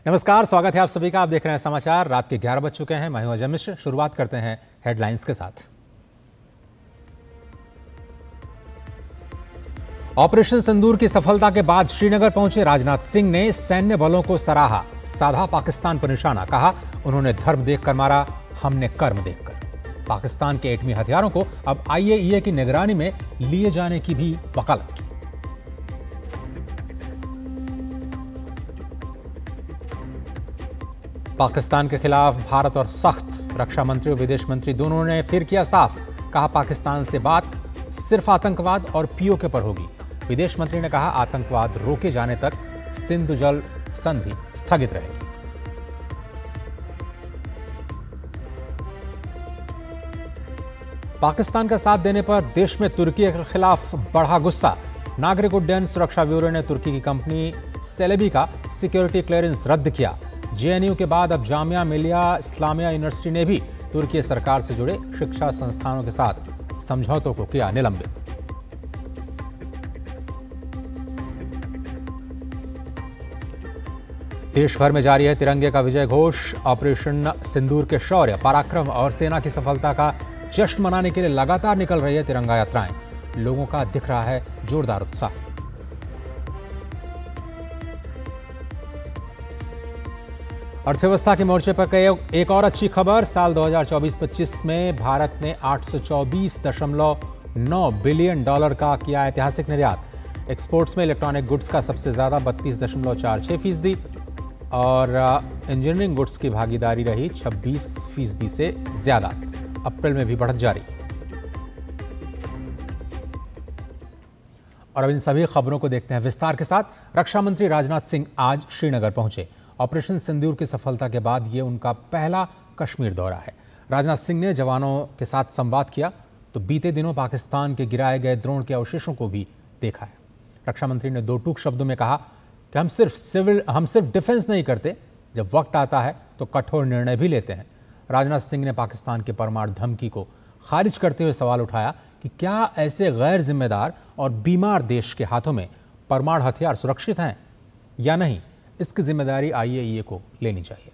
नमस्कार, स्वागत है आप सभी का। आप देख रहे हैं समाचार। रात के 11 बज चुके हैं। मैं हूं अजय मिश्र। शुरुआत करते हैं हेडलाइंस के साथ। ऑपरेशन सिंदूर की सफलता के बाद श्रीनगर पहुंचे राजनाथ सिंह ने सैन्य बलों को सराहा, साधा पाकिस्तान पर निशाना। कहा, उन्होंने धर्म देखकर मारा, हमने कर्म देखकर। पाकिस्तान के एटमी हथियारों को अब IAEA की निगरानी में लिए जाने की भी वकालत की। पाकिस्तान के खिलाफ भारत और सख्त। रक्षा मंत्री और विदेश मंत्री दोनों ने फिर किया साफ। कहा, पाकिस्तान से बात सिर्फ आतंकवाद और POK पर होगी। विदेश मंत्री ने कहा, आतंकवाद रोके जाने तक सिंधु जल संधि स्थगित रहेगी। पाकिस्तान का साथ देने पर देश में तुर्की के खिलाफ बढ़ा गुस्सा। नागरिक उड्डयन सुरक्षा ब्यूरो ने तुर्की की कंपनी सेलेबी का सिक्योरिटी क्लियरेंस रद्द किया। JNU के बाद अब जामिया मिलिया इस्लामिया यूनिवर्सिटी ने भी तुर्की सरकार से जुड़े शिक्षा संस्थानों के साथ समझौतों को किया निलंबित। देश भर में जारी है तिरंगे का विजय घोष। ऑपरेशन सिंदूर के शौर्य, पराक्रम और सेना की सफलता का जश्न मनाने के लिए लगातार निकल रही है तिरंगा यात्राएं। लोगों का दिख रहा है जोरदार उत्साह। अर्थव्यवस्था के मोर्चे पर एक और अच्छी खबर। साल 2024-25 में भारत ने $824.9 बिलियन का किया ऐतिहासिक निर्यात। एक्सपोर्ट्स में इलेक्ट्रॉनिक गुड्स का सबसे ज्यादा 32.46% और इंजीनियरिंग गुड्स की भागीदारी रही 26% से ज्यादा। अप्रैल में भी बढ़त जारी। और अब इन सभी खबरों को देखते हैं विस्तार के साथ। रक्षा मंत्री राजनाथ सिंह आज श्रीनगर पहुंचे। ऑपरेशन सिंदूर की सफलता के बाद यह उनका पहला कश्मीर दौरा है। राजनाथ सिंह ने जवानों के साथ संवाद किया तो बीते दिनों पाकिस्तान के गिराए गए ड्रोन के अवशेषों को भी देखा है। रक्षा मंत्री ने 2 टूक शब्दों में कहा कि हम सिर्फ डिफेंस नहीं करते, जब वक्त आता है तो कठोर निर्णय भी लेते हैं। राजनाथ सिंह ने पाकिस्तान के परमाणु धमकी को खारिज करते हुए सवाल उठाया कि क्या ऐसे गैर जिम्मेदार और बीमार देश के हाथों में परमाणु हथियार सुरक्षित हैं या नहीं। इसकी जिम्मेदारी IAEA को लेनी चाहिए।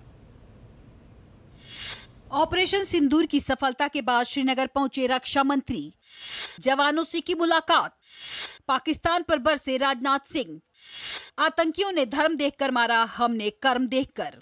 ऑपरेशन सिंदूर की सफलता के बाद श्रीनगर पहुंचे रक्षा मंत्री। जवानों से की मुलाकात। पाकिस्तान पर बरसे राजनाथ सिंह। आतंकियों ने धर्म देखकर मारा, हमने कर्म देखकर।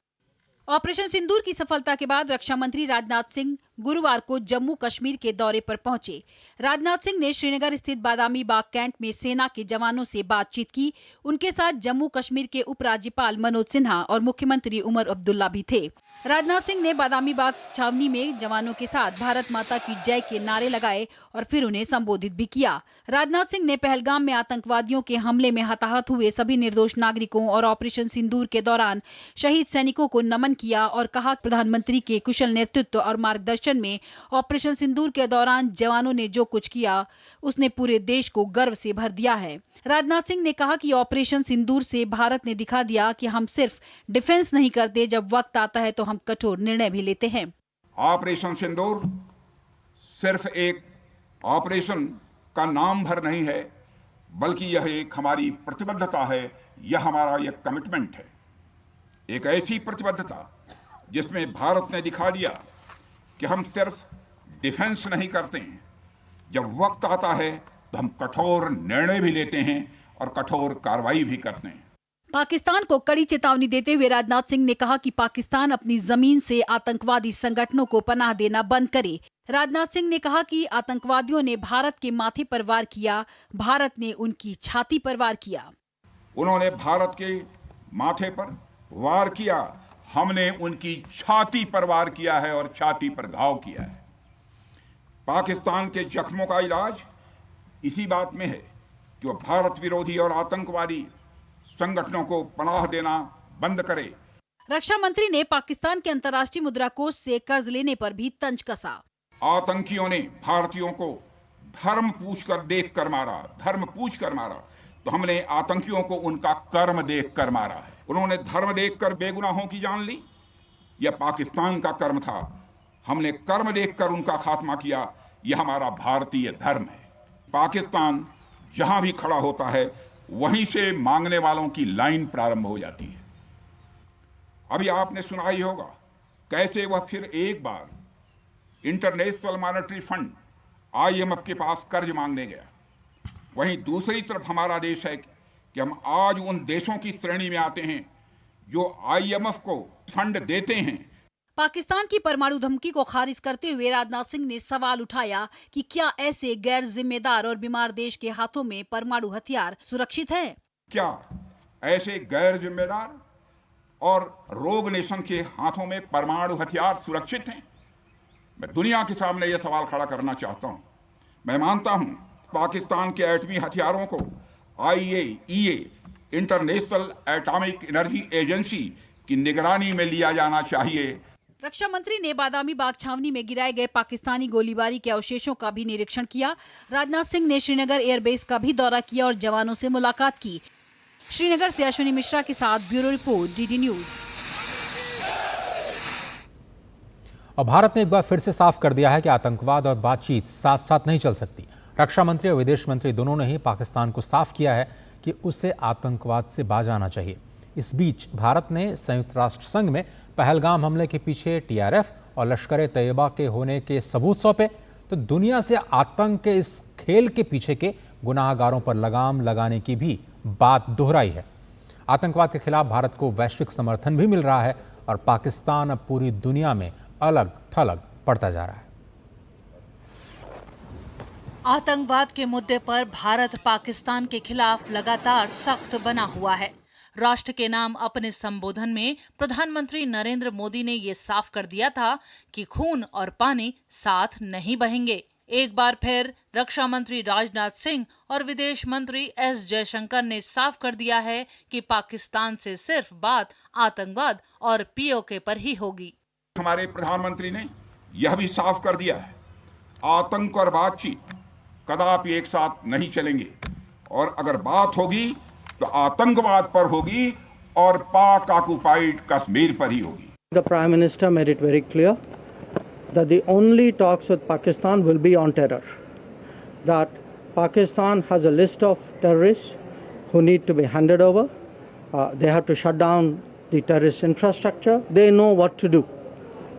ऑपरेशन सिंदूर की सफलता के बाद रक्षा मंत्री राजनाथ सिंह गुरुवार को जम्मू कश्मीर के दौरे पर पहुंचे। राजनाथ सिंह ने श्रीनगर स्थित बादामी बाग कैंट में सेना के जवानों से बातचीत की। उनके साथ जम्मू कश्मीर के उपराज्यपाल मनोज सिन्हा और मुख्यमंत्री उमर अब्दुल्ला भी थे। राजनाथ सिंह ने बादामी बाग छावनी में जवानों के साथ भारत माता की जय के नारे लगाए और फिर उन्हें संबोधित भी किया। राजनाथ सिंह ने पहलगाम में आतंकवादियों के हमले में हताहत हुए सभी निर्दोष नागरिकों और ऑपरेशन सिंदूर के दौरान शहीद सैनिकों को नमन किया और कहा, प्रधानमंत्री के कुशल नेतृत्व और मार्गदर्शन में ऑपरेशन सिंदूर के दौरान जवानों ने जो कुछ किया उसने पूरे देश को गर्व से भर दिया है। राजनाथ सिंह ने कहा कि ऑपरेशन सिंदूर से भारत ने दिखा दिया कि हम सिर्फ डिफेंस नहीं करते, जब वक्त आता है तो हम कठोर निर्णय भी लेते हैं। ऑपरेशन सिंदूर सिर्फ एक ऑपरेशन का नाम भर नहीं है, बल्कि यह एक हमारी प्रतिबद्धता है, यह हमारा एक कमिटमेंट है। एक ऐसी प्रतिबद्धता जिसमें भारत ने दिखा दिया कि हम सिर्फ डिफेंस नहीं करते हैं, जब वक्त आता है तो हम कठोर निर्णय भी लेते हैं और कठोर कार्रवाई भी करते हैं। पाकिस्तान को कड़ी चेतावनी देते हुए राजनाथ सिंह ने कहा कि पाकिस्तान अपनी जमीन से आतंकवादी संगठनों को पनाह देना बंद करे। राजनाथ सिंह ने कहा कि आतंकवादियों ने भारत के माथे पर वार किया, भारत ने उनकी छाती पर वार किया। उन्होंने भारत के माथे पर वार किया, हमने उनकी छाती पर वार किया है और छाती पर घाव किया है। पाकिस्तान के जख्मों का इलाज इसी बात में है कि वो भारत विरोधी और आतंकवादी संगठनों को पनाह देना बंद करे। रक्षा मंत्री ने पाकिस्तान के अंतर्राष्ट्रीय मुद्रा कोष से कर्ज लेने पर भी तंज कसा। आतंकियों ने भारतीयों को धर्म पूछकर देखकर मारा, धर्म पूछकर मारा, तो हमने आतंकियों को उनका कर्म देखकर मारा है। उन्होंने धर्म देखकर बेगुनाहों की जान ली, यह पाकिस्तान का कर्म था। हमने कर्म देखकर उनका खात्मा किया, यह हमारा भारतीय धर्म है। पाकिस्तान जहां भी खड़ा होता है वहीं से मांगने वालों की लाइन प्रारंभ हो जाती है। अभी आपने सुना ही होगा कैसे वह फिर एक बार इंटरनेशनल मॉनेटरी फंड IMF के पास कर्ज मांगने गया। वहीं दूसरी तरफ हमारा देश है कि हम आज उन देशों की श्रेणी में आते हैं जो IMF को फंड देते हैं। पाकिस्तान की परमाणु धमकी को खारिज करते हुए राजनाथ सिंह ने सवाल उठाया कि क्या ऐसे गैर जिम्मेदार और बीमार देश के हाथों में परमाणु हथियार सुरक्षित है? क्या ऐसे गैर जिम्मेदार और रोग नेशन के हाथों में परमाणु हथियार सुरक्षित हैं? मैं दुनिया के सामने यह सवाल खड़ा करना चाहता हूं। मैं मानता हूं पाकिस्तान के एटमी हथियारों को IAEA international atomic energy agency की निगरानी में लिया जाना चाहिए। रक्षा मंत्री ने बादामी बाग छावनी में गिराए गए पाकिस्तानी गोलीबारी के अवशेषों का भी निरीक्षण किया। राजनाथ सिंह ने श्रीनगर एयरबेस का भी दौरा किया और जवानों से मुलाकात की। श्रीनगर से अश्विनी मिश्रा के साथ ब्यूरो रिपोर्ट DD न्यूज। और भारत ने एक बार फिर से साफ कर दिया है कि आतंकवाद और बातचीत साथ साथ नहीं चल सकती। रक्षा मंत्री और विदेश मंत्री दोनों ने ही पाकिस्तान को साफ किया है कि उसे आतंकवाद से बाज आना चाहिए। इस बीच भारत ने संयुक्त राष्ट्र संघ में पहलगाम हमले के पीछे TRF और लश्कर तैयबा के होने के सबूत सौंपे, तो दुनिया से आतंक के इस खेल के पीछे के गुनाहगारों पर लगाम लगाने की भी बात दोहराई है। आतंकवाद के खिलाफ भारत को वैश्विक समर्थन भी मिल रहा है और पाकिस्तान अब पूरी दुनिया में अलग थलग पड़ता जा रहा है। आतंकवाद के मुद्दे पर भारत पाकिस्तान के खिलाफ लगातार सख्त बना हुआ है। राष्ट्र के नाम अपने संबोधन में प्रधानमंत्री नरेंद्र मोदी ने ये साफ कर दिया था कि खून और पानी साथ नहीं बहेंगे। एक बार फिर रक्षा मंत्री राजनाथ सिंह और विदेश मंत्री S जयशंकर ने साफ कर दिया है कि पाकिस्तान से सिर्फ बात आतंकवाद और POK पर ही होगी। हमारे प्रधानमंत्री ने यह भी साफ कर दिया है, आतंक और बातचीत कदापि एक साथ नहीं चलेंगे और अगर बात होगी तो आतंकवाद पर होगी और पाक ऑक्युपाइड कश्मीर पर ही होगी। The Prime Minister made it very clear that the only talks with Pakistan will be on terror. That Pakistan has a list of terrorists who need to be handed over. They have to shut down the terrorist infrastructure. They know what to do.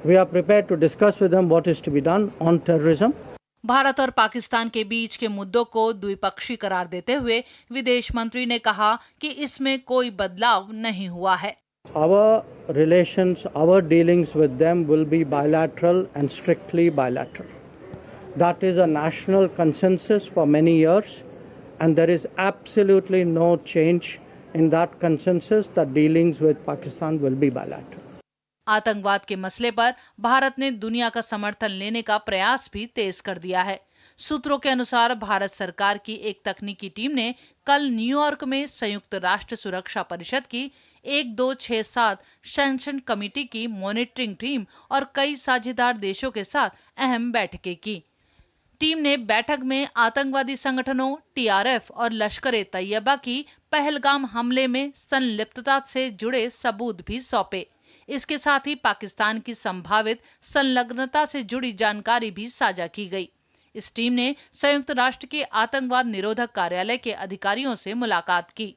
We are prepared to discuss with them what is to be done on terrorism. Bharat और पाकिस्तान के बीच के मुद्दों को द्विपक्षीय करार देते हुए विदेश मंत्री ने कहा कि इसमें कोई बदलाव नहीं हुआ है। Our relations, our dealings with them will be bilateral and strictly bilateral. That is a national consensus for many years, and there is absolutely no change in that consensus that dealings with Pakistan will be bilateral. आतंकवाद के मसले पर भारत ने दुनिया का समर्थन लेने का प्रयास भी तेज कर दिया है। सूत्रों के अनुसार भारत सरकार की एक तकनीकी टीम ने कल न्यूयॉर्क में संयुक्त राष्ट्र सुरक्षा परिषद की 1267 सैंक्शन कमेटी की मॉनिटरिंग टीम और कई साझेदार देशों के साथ अहम बैठकें की। टीम ने बैठक में आतंकवादी संगठनों TRF और लश्कर तैयबा की पहलगाम हमले में संलिप्तता से जुड़े सबूत भी सौंपे। इसके साथ ही पाकिस्तान की संभावित संलग्नता से जुड़ी जानकारी भी साझा की गई। इस टीम ने संयुक्त राष्ट्र के आतंकवाद निरोधक कार्यालय के अधिकारियों से मुलाकात की।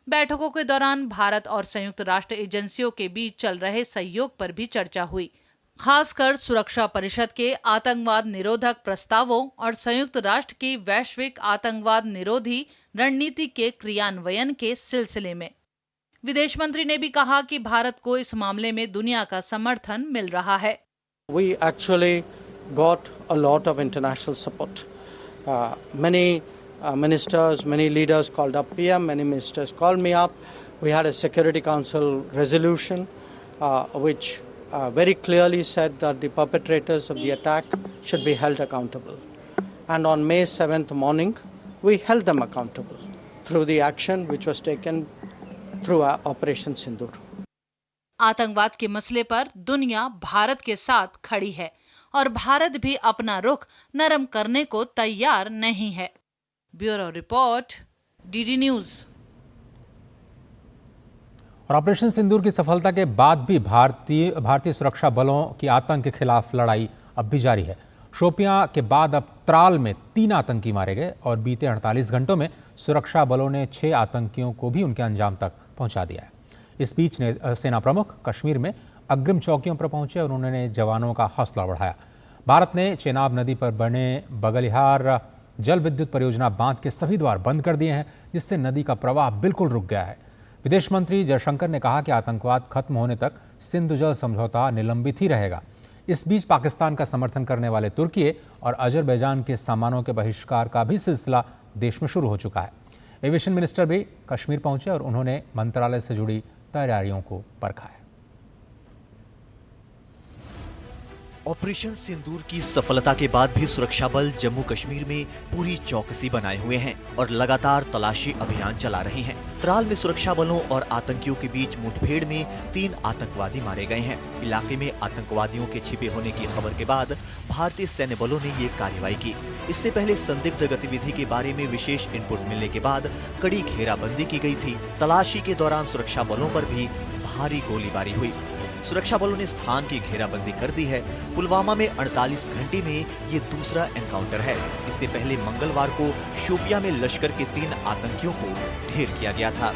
बैठकों के दौरान भारत और संयुक्त राष्ट्र एजेंसियों के बीच चल रहे सहयोग पर भी चर्चा हुई, खासकर सुरक्षा परिषद के आतंकवाद निरोधक प्रस्तावों और संयुक्त राष्ट्र की वैश्विक आतंकवाद निरोधी रणनीति के क्रियान्वयन के सिलसिले में। विदेश मंत्री ने भी कहा कि भारत को इस मामले में दुनिया का समर्थन मिल रहा है। We actually got a lot of international support. Many ministers, many leaders called up PM, many ministers called me up. We had a Security Council resolution which very clearly said that the perpetrators of the attack should be held accountable. And on May 7th morning, we held them accountable through the action which was taken through Operation Sindoor. आतंकवाद के मसले पर दुनिया भारत के साथ खड़ी है और भारत भी अपना रुख नरम करने को तैयार नहीं है। Bureau report, DD news. और ऑपरेशन सिंदूर की सफलता के बाद भी भारतीय सुरक्षा बलों की आतंक के खिलाफ लड़ाई अब भी जारी है। शोपियां के बाद अब त्राल में 3 आतंकी मारे गए और बीते 48 घंटों में सुरक्षा बलों ने 6 आतंकियों को भी उनके अंजाम तक पहुंचा दिया है। इस बीच सेना प्रमुख कश्मीर में अग्रिम चौकियों पर पहुंचे और उन्होंने जवानों का हौसला बढ़ाया। भारत ने चेनाब नदी पर बने बगलिहार जल विद्युत परियोजना बांध के सभी द्वार बंद कर दिए हैं, जिससे नदी का प्रवाह बिल्कुल रुक गया है। विदेश मंत्री जयशंकर ने कहा कि आतंकवाद खत्म होने तक सिंधु जल समझौता निलंबित ही रहेगा। इस बीच पाकिस्तान का समर्थन करने वाले तुर्की और अजरबैजान के सामानों के बहिष्कार का भी सिलसिला देश में शुरू हो चुका है। एविएशन मिनिस्टर भी कश्मीर पहुंचे और उन्होंने मंत्रालय से जुड़ी तैयारियों को परखा है। ऑपरेशन सिंदूर की सफलता के बाद भी सुरक्षा बल जम्मू कश्मीर में पूरी चौकसी बनाए हुए हैं और लगातार तलाशी अभियान चला रहे हैं। त्राल में सुरक्षा बलों और आतंकियों के बीच मुठभेड़ में 3 आतंकवादी मारे गए हैं। इलाके में आतंकवादियों के छिपे होने की खबर के बाद भारतीय सैन्य बलों ने ये कार्रवाई की। इससे पहले संदिग्ध गतिविधि के बारे में विशेष इनपुट मिलने के बाद कड़ी घेराबंदी की गई थी। तलाशी के दौरान सुरक्षा बलों पर भी भारी गोलीबारी हुई। सुरक्षा बलों ने स्थान की घेराबंदी कर दी है। पुलवामा में 48 घंटे में ये दूसरा एनकाउंटर है। इससे पहले मंगलवार को शोपियां में लश्कर के 3 आतंकियों को ढेर किया गया था।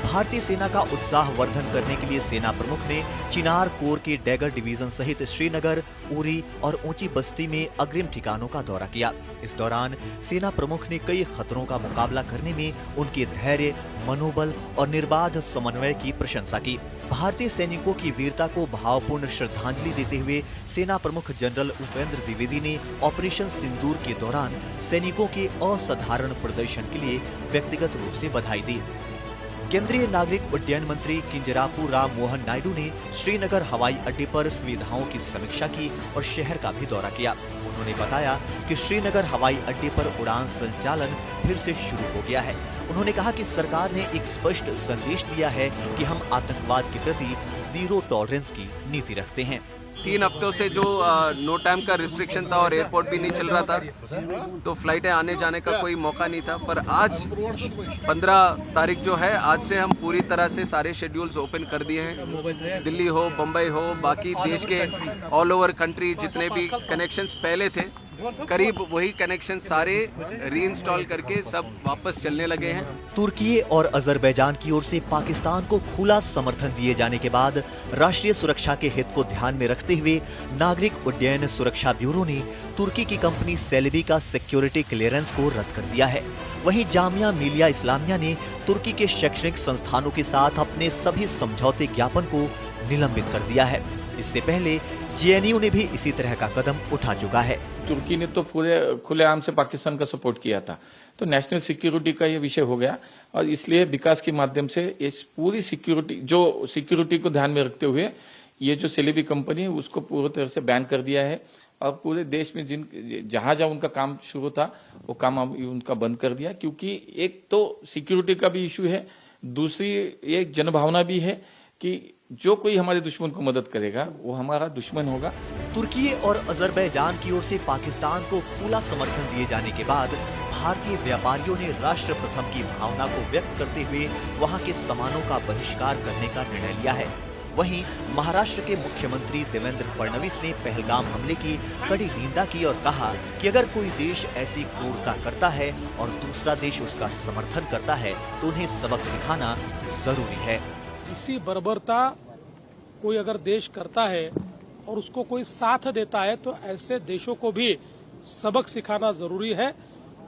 भारतीय सेना का उत्साह वर्धन करने के लिए सेना प्रमुख ने चिनार कोर के डैगर डिवीजन सहित श्रीनगर, उरी और ऊंची बस्ती में अग्रिम ठिकानों का दौरा किया। इस दौरान सेना प्रमुख ने कई खतरों का मुकाबला करने में उनके धैर्य, मनोबल और निर्बाध समन्वय की प्रशंसा की। भारतीय सैनिकों की वीरता को भावपूर्ण श्रद्धांजलि देते हुए सेना प्रमुख जनरल उपेंद्र द्विवेदी ने ऑपरेशन सिंदूर के दौरान सैनिकों के असाधारण प्रदर्शन के लिए व्यक्तिगत रूप से बधाई दी। केंद्रीय नागरिक उड्डयन मंत्री किंजरापू राम मोहन नायडू ने श्रीनगर हवाई अड्डे पर सुविधाओं की समीक्षा की और शहर का भी दौरा किया। उन्होंने बताया कि श्रीनगर हवाई अड्डे पर उड़ान संचालन फिर से शुरू हो गया है। उन्होंने कहा कि सरकार ने एक स्पष्ट संदेश दिया है कि हम आतंकवाद के प्रति जीरो टॉलरेंस की नीति रखते हैं। 3 हफ्तों से जो नो टाइम का रिस्ट्रिक्शन था और एयरपोर्ट भी नहीं चल रहा था, तो फ्लाइटें आने जाने का कोई मौका नहीं था। पर आज 15 तारीख जो है, आज से हम पूरी तरह से सारे शेड्यूल्स ओपन कर दिए हैं। दिल्ली हो, बम्बई हो, बाकी देश के ऑल ओवर कंट्री जितने भी कनेक्शंस पहले थे, करीब वही कनेक्शन सारे रीइंस्टॉल करके सब वापस चलने लगे हैं। तुर्की और अजरबैजान की ओर से पाकिस्तान को खुला समर्थन दिए जाने के बाद राष्ट्रीय सुरक्षा के हित को ध्यान में रखते हुए नागरिक उड्डयन सुरक्षा ब्यूरो ने तुर्की की कंपनी सेलेबी का सिक्योरिटी क्लियरेंस को रद्द कर दिया है। वहीं जामिया मिलिया इस्लामिया ने तुर्की के शैक्षणिक संस्थानों के साथ अपने सभी समझौते ज्ञापन को निलंबित कर दिया है। इससे पहले जेएनयू ने भी इसी तरह का कदम उठा चुका है। तुर्की ने तो पूरे खुलेआम से पाकिस्तान का सपोर्ट किया था, तो नेशनल सिक्योरिटी का ये विषय हो गया और इसलिए विकास के माध्यम से इस पूरी सिक्योरिटी को ध्यान में रखते हुए ये जो सेलेबी कंपनी है उसको पूरी तरह से बैन कर दिया है और पूरे देश में जहां उनका काम शुरू था वो काम उनका बंद कर दिया, क्योंकि एक तो सिक्योरिटी का भी इशू है, दूसरी एक जनभावना भी है कि जो कोई हमारे दुश्मन को मदद करेगा वो हमारा दुश्मन होगा। तुर्की और अजरबैजान की ओर से पाकिस्तान को खुला समर्थन दिए जाने के बाद भारतीय व्यापारियों ने राष्ट्र प्रथम की भावना को व्यक्त करते हुए वहां के सामानों का बहिष्कार करने का निर्णय लिया है। वहीं महाराष्ट्र के मुख्यमंत्री देवेंद्र फडणवीस ने पहलगाम हमले की कड़ी निंदा की और कहा कि अगर कोई देश ऐसी क्रूरता करता है और दूसरा देश उसका समर्थन करता है तो उन्हें सबक सिखाना जरूरी है। इसी बर्बरता कोई अगर देश करता है और उसको कोई साथ देता है तो ऐसे देशों को भी सबक सिखाना जरूरी है।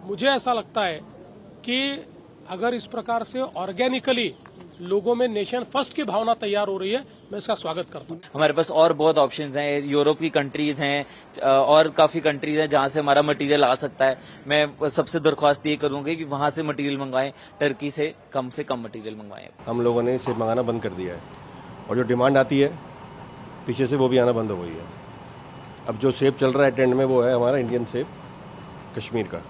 मुझे ऐसा लगता है कि अगर इस प्रकार से ऑर्गेनिकली लोगों में नेशन फर्स्ट की भावना तैयार हो रही है, मैं इसका स्वागत करता हूँ। हमारे पास और बहुत ऑप्शंस हैं, यूरोप की कंट्रीज हैं और काफी कंट्रीज हैं जहाँ से हमारा मटेरियल आ सकता है। मैं सबसे दरख्वास्त ये करूंगी कि वहाँ से मटेरियल मंगवाएं, टर्की से कम मटेरियल मंगवाएं। हम लोगों ने इसे मंगाना बंद कर दिया है और जो डिमांड आती है पीछे से वो भी आना बंद हो गई है। अब जो सेब चल रहा है ट्रेंड में वो है हमारा इंडियन सेब कश्मीर का,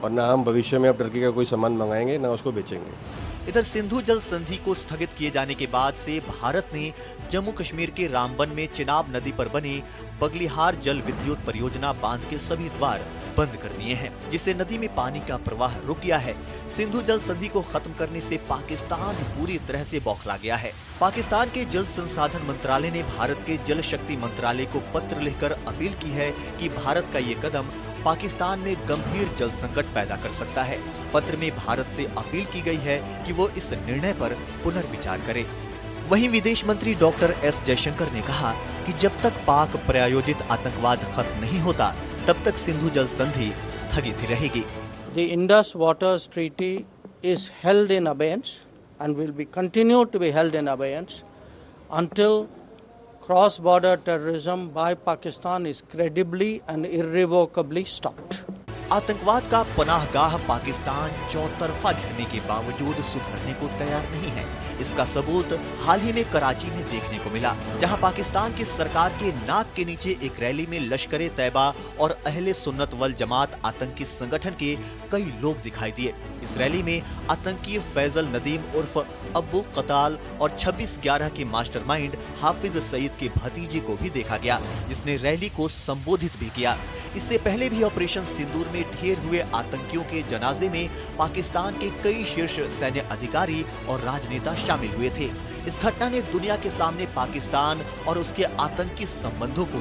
और ना हम भविष्य में अब टर्की का कोई सामान मंगाएंगे ना उसको बेचेंगे। इधर सिंधु जल संधि को स्थगित किए जाने के बाद से भारत ने जम्मू कश्मीर के रामबन में चिनाब नदी पर बने बगलिहार जल विद्युत परियोजना बांध के सभी द्वार बंद कर दिए हैं, जिससे नदी में पानी का प्रवाह रुक गया है। सिंधु जल संधि को खत्म करने से पाकिस्तान पूरी तरह से बौखला गया है। पाकिस्तान के जल संसाधन मंत्रालय ने भारत के जल शक्ति मंत्रालय को पत्र लिखकर अपील की है कि भारत का ये कदम पाकिस्तान में गंभीर जल संकट पैदा कर सकता है। पत्र में भारत से अपील की गई है कि वो इस निर्णय पर पुनर्विचार करे। वहीं विदेश मंत्री डॉक्टर एस जयशंकर ने कहा कि जब तक पाक प्रायोजित आतंकवाद खत्म नहीं होता, तब तक सिंधु जल संधि स्थगित ही रहेगी। The Indus Waters Treaty is held in abeyance and will be continued to be held in abeyance until cross-border terrorism by Pakistan is credibly and irrevocably stopped. आतंकवाद का पनाहगाह पाकिस्तान चौतरफा घेरने के बावजूद सुधरने को तैयार नहीं है। इसका सबूत हाल ही में कराची में देखने को मिला, जहां पाकिस्तान की सरकार के नाक के नीचे एक रैली में लश्कर-ए तैयबा और अहले सुन्नत वल जमात आतंकी संगठन के कई लोग दिखाई दिए। इस रैली में आतंकी फैजल नदीम उर्फ अब्बू कताल और 26/11 के मास्टरमाइंड हाफिज सईद के भतीजे को भी देखा गया, जिसने रैली को संबोधित भी किया। इससे पहले भी ऑपरेशन सिंदूर में ढेर हुए आतंकियों के जनाजे में पाकिस्तान के कई शीर्ष सैन्य अधिकारी और राजनेता शामिल हुए थे। इस घटना ने दुनिया के सामने पाकिस्तान और उसके आतंकी संबंधों को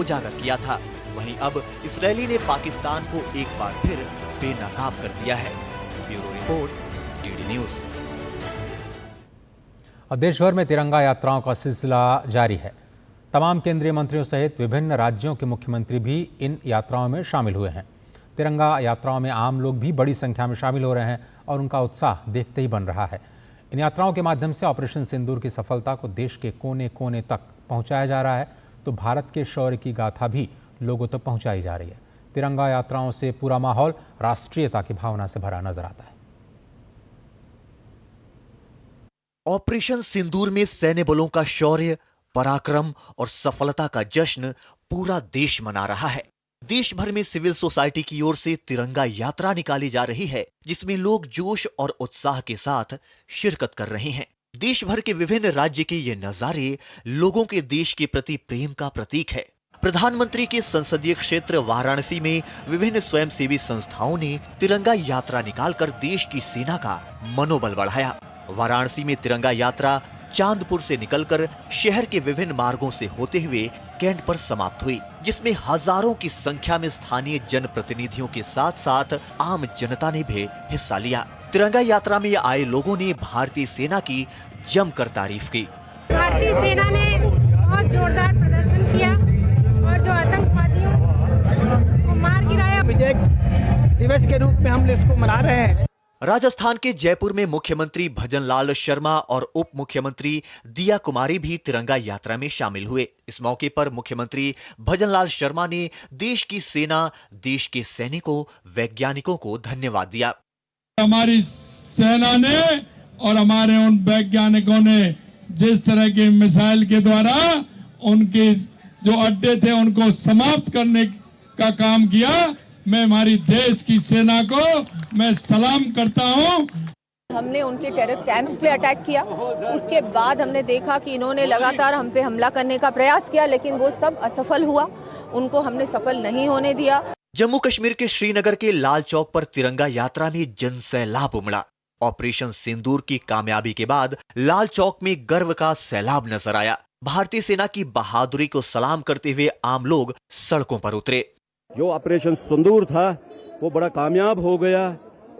उजागर किया था। वहीं अब इस रैली ने पाकिस्तान को एक बार फिर बेनकाब कर दिया है। Bureau report, DD news. देश भर में तिरंगा यात्राओं का सिलसिला जारी है। तमाम केंद्रीय मंत्रियों सहित विभिन्न राज्यों के मुख्यमंत्री भी इन यात्राओं में शामिल हुए हैं। तिरंगा यात्राओं में आम लोग भी बड़ी संख्या में शामिल हो रहे हैं और उनका उत्साह देखते ही बन रहा है। इन यात्राओं के माध्यम से ऑपरेशन सिंदूर की सफलता को देश के कोने कोने तक पहुंचाया जा रहा है, तो भारत के शौर्य की गाथा भी लोगों तक पहुंचाई जा रही है। तिरंगा यात्राओं से पूरा माहौल राष्ट्रीयता की भावना से भरा नजर आता है। ऑपरेशन सिंदूर में सैन्य बलों का शौर्य, पराक्रम और सफलता का जश्न पूरा देश मना रहा है। देश भर में सिविल सोसाइटी की ओर से तिरंगा यात्रा निकाली जा रही है, जिसमें लोग जोश और उत्साह के साथ शिरकत कर रहे हैं। देश भर के विभिन्न राज्य के ये नजारे लोगों के देश के प्रति प्रेम का प्रतीक है। प्रधानमंत्री के संसदीय क्षेत्र वाराणसी में विभिन्न स्वयंसेवी संस्थाओं ने तिरंगा यात्रा निकालकर देश की सेना का मनोबल बढ़ाया। वाराणसी में तिरंगा यात्रा चांदपुर से निकलकर शहर के विभिन्न मार्गों से होते हुए कैंट पर समाप्त हुई, जिसमें हजारों की संख्या में स्थानीय जनप्रतिनिधियों के साथ साथ आम जनता ने भी हिस्सा लिया। तिरंगा यात्रा में आए लोगों ने भारतीय सेना की जमकर तारीफ की। भारतीय सेना ने बहुत जोरदार प्रदर्शन किया और जो आतंकवादियों को मार गिराया, विजय दिवस के रूप में हम इसको मना रहे हैं। राजस्थान के जयपुर में मुख्यमंत्री भजनलाल शर्मा और उप मुख्यमंत्री दिया कुमारी भी तिरंगा यात्रा में शामिल हुए। इस मौके पर मुख्यमंत्री भजनलाल शर्मा ने देश की सेना, देश के सैनिकों, वैज्ञानिकों को धन्यवाद दिया। हमारी सेना ने और हमारे उन वैज्ञानिकों ने जिस तरह के मिसाइल के द्वारा उनके जो अड्डे थे उनको समाप्त करने का काम किया, मैं हमारी देश की सेना को मैं सलाम करता हूं। हमने उनके टेरर कैंप्स पे अटैक किया, उसके बाद हमने देखा कि इन्होंने लगातार हम पे हमला करने का प्रयास किया, लेकिन वो सब असफल हुआ, उनको हमने सफल नहीं होने दिया। जम्मू कश्मीर के श्रीनगर के लाल चौक पर तिरंगा यात्रा में जनसैलाब उमड़ा। ऑपरेशन सिंदूर की कामयाबी के बाद लाल चौक में गर्व का सैलाब नजर आया। भारतीय सेना की बहादुरी को सलाम करते हुए आम लोग सड़कों पर उतरे। जो ऑपरेशन सिंदूर था वो बड़ा कामयाब हो गया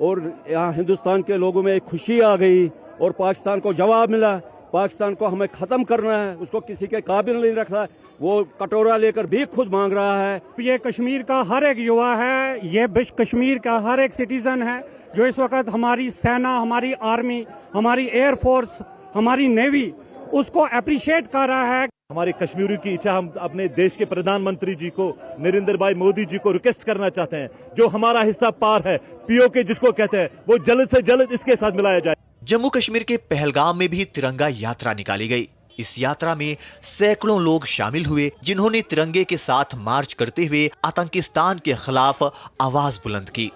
और यहाँ हिंदुस्तान के लोगों में एक खुशी आ गई और पाकिस्तान को जवाब मिला। पाकिस्तान को हमें खत्म करना है, उसको किसी के काबिल नहीं रखना, वो कटोरा लेकर भी खुद मांग रहा है। ये कश्मीर का हर एक युवा है, ये कश्मीर का हर एक सिटीजन है जो इस वक्त हमारी सेना, हमारी आर्मी, हमारी एयरफोर्स, हमारी नेवी उसको अप्रिशिएट कर रहा है। हमारी कश्मीरी की इच्छा हम अपने देश के प्रधानमंत्री जी को, नरेंद्र भाई मोदी जी को रिक्वेस्ट करना चाहते हैं, जो हमारा हिस्सा पार है, पीओके जिसको कहते हैं, वो जल्द से जल्द इसके साथ मिलाया जाए। जम्मू कश्मीर के पहलगाम में भी तिरंगा यात्रा निकाली गई। इस यात्रा में सैकड़ों लोग शामिल हुए, जिन्होंने तिरंगे के साथ मार्च करते हुए आतंकिस्तान के खिलाफ आवाज बुलंद की।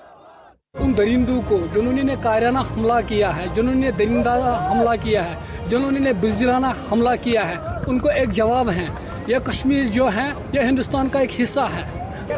उन दरिंदों को जिन्होंने कायराना हमला किया है, जिन्होंने दरिंदा हमला किया है, जिन्होंने बुज़दिलाना हमला किया है, उनको एक जवाब है। यह कश्मीर जो है यह हिंदुस्तान का एक हिस्सा है।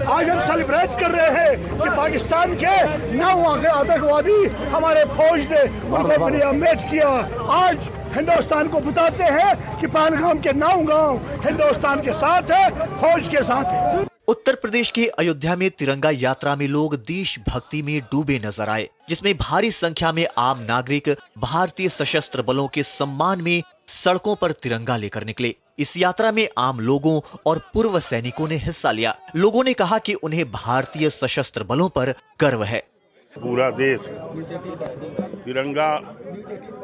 आज हम सेलिब्रेट कर रहे हैं कि पाकिस्तान के 9 आतंकवादी हमारे फौज ने उनको बलियामेट किया। आज हिंदुस्तान को बताते हैं कि पहलगाम के 9 गांव हिंदुस्तान के साथ है, फौज के साथ है। उत्तर प्रदेश के अयोध्या में तिरंगा यात्रा में लोग देशभक्ति में डूबे नजर आए, जिसमें भारी संख्या में आम नागरिक भारतीय सशस्त्र बलों के सम्मान में सड़कों पर तिरंगा लेकर निकले। इस यात्रा में आम लोगों और पूर्व सैनिकों ने हिस्सा लिया। लोगों ने कहा कि उन्हें भारतीय सशस्त्र बलों पर गर्व है। पूरा देश तिरंगा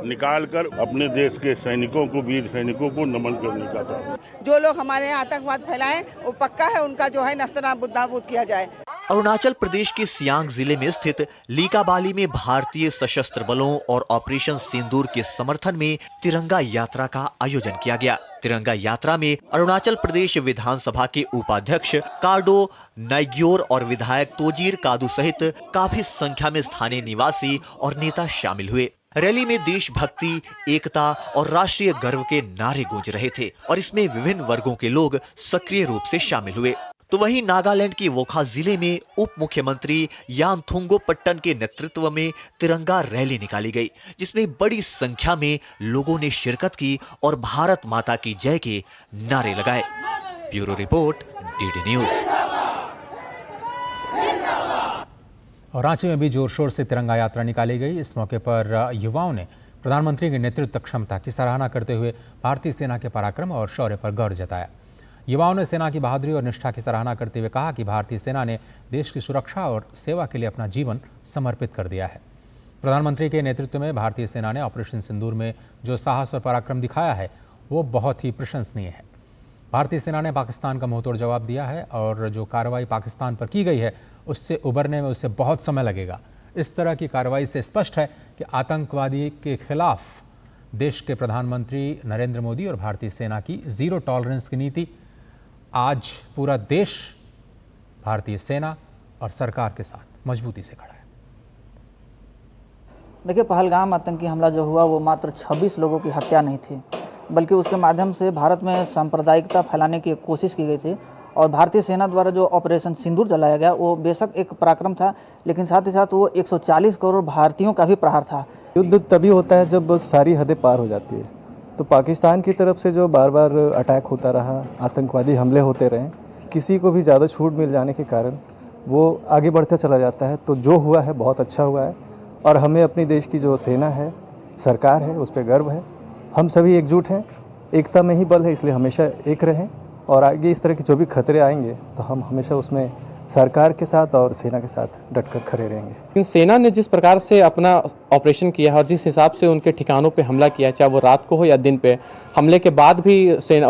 निकालकर अपने देश के सैनिकों को, वीर सैनिकों को नमन करने का था। जो लोग हमारे यहाँ आतंकवाद फैलाएं, वो पक्का है उनका जो है नस्तनाबूद किया जाए। अरुणाचल प्रदेश के सियांग जिले में स्थित लीकाबाली में भारतीय सशस्त्र बलों और ऑपरेशन सिंदूर के समर्थन में तिरंगा यात्रा का आयोजन किया गया। तिरंगा यात्रा में अरुणाचल प्रदेश विधानसभा के उपाध्यक्ष कार्डो नाइग्योर और विधायक तोजीर कादू सहित काफी संख्या में स्थानीय निवासी और नेता शामिल हुए। रैली में देशभक्ति, एकता और राष्ट्रीय गर्व के नारे गूंज रहे थे और इसमें विभिन्न वर्गों के लोग सक्रिय रूप से शामिल हुए। तो वहीं नागालैंड के वोखा जिले में उप मुख्यमंत्री यानथुंगो पट्टन के नेतृत्व में तिरंगा रैली निकाली गई, जिसमें बड़ी संख्या में लोगों ने शिरकत की और भारत माता की जय के नारे लगाए। Bureau report, DD news. और रांची में भी जोर शोर से तिरंगा यात्रा निकाली गई। इस मौके पर युवाओं ने प्रधानमंत्री की नेतृत्व क्षमता की सराहना करते हुए भारतीय सेना के पराक्रम और शौर्य पर गर्व जताया। युवाओं ने सेना की बहादुरी और निष्ठा की सराहना करते हुए कहा कि भारतीय सेना ने देश की सुरक्षा और सेवा के लिए अपना जीवन समर्पित कर दिया है। प्रधानमंत्री के नेतृत्व में भारतीय सेना ने ऑपरेशन सिंदूर में जो साहस और पराक्रम दिखाया है वो बहुत ही प्रशंसनीय है। भारतीय सेना ने पाकिस्तान का मुंहतोड़ जवाब दिया है और जो कार्रवाई पाकिस्तान पर की गई है उससे उबरने में उससे बहुत समय लगेगा। इस तरह की कार्रवाई से स्पष्ट है कि आतंकवादी के खिलाफ देश के प्रधानमंत्री नरेंद्र मोदी और भारतीय सेना की जीरो टॉलरेंस की नीति, आज पूरा देश भारतीय सेना और सरकार के साथ मजबूती से खड़ा है। देखिए, पहलगाम आतंकी हमला जो हुआ वो मात्र 26 लोगों की हत्या नहीं थी, बल्कि उसके माध्यम से भारत में सांप्रदायिकता फैलाने की कोशिश की गई थी। और भारतीय सेना द्वारा जो ऑपरेशन सिंदूर चलाया गया वो बेशक एक पराक्रम था, लेकिन साथ ही साथ वो 140 करोड़ भारतीयों का भी प्रहार था। युद्ध तभी होता है जब सारी हदें पार हो जाती है। तो पाकिस्तान की तरफ से जो बार बार अटैक होता रहा, आतंकवादी हमले होते रहे, किसी को भी ज़्यादा छूट मिल जाने के कारण वो आगे बढ़ता चला जाता है। तो जो हुआ है बहुत अच्छा हुआ है और हमें अपनी देश की जो सेना है, सरकार है, उस पर गर्व है। हम सभी एकजुट हैं, एकता में ही बल है, इसलिए हमेशा एक रहें और आगे इस तरह के जो भी खतरे आएंगे तो हम हमेशा उसमें सरकार के साथ और सेना के साथ डटकर खड़े रहेंगे। सेना ने जिस प्रकार से अपना ऑपरेशन किया है और जिस हिसाब से उनके ठिकानों पे हमला किया, चाहे वो रात को हो या दिन पे, हमले के बाद भी सेना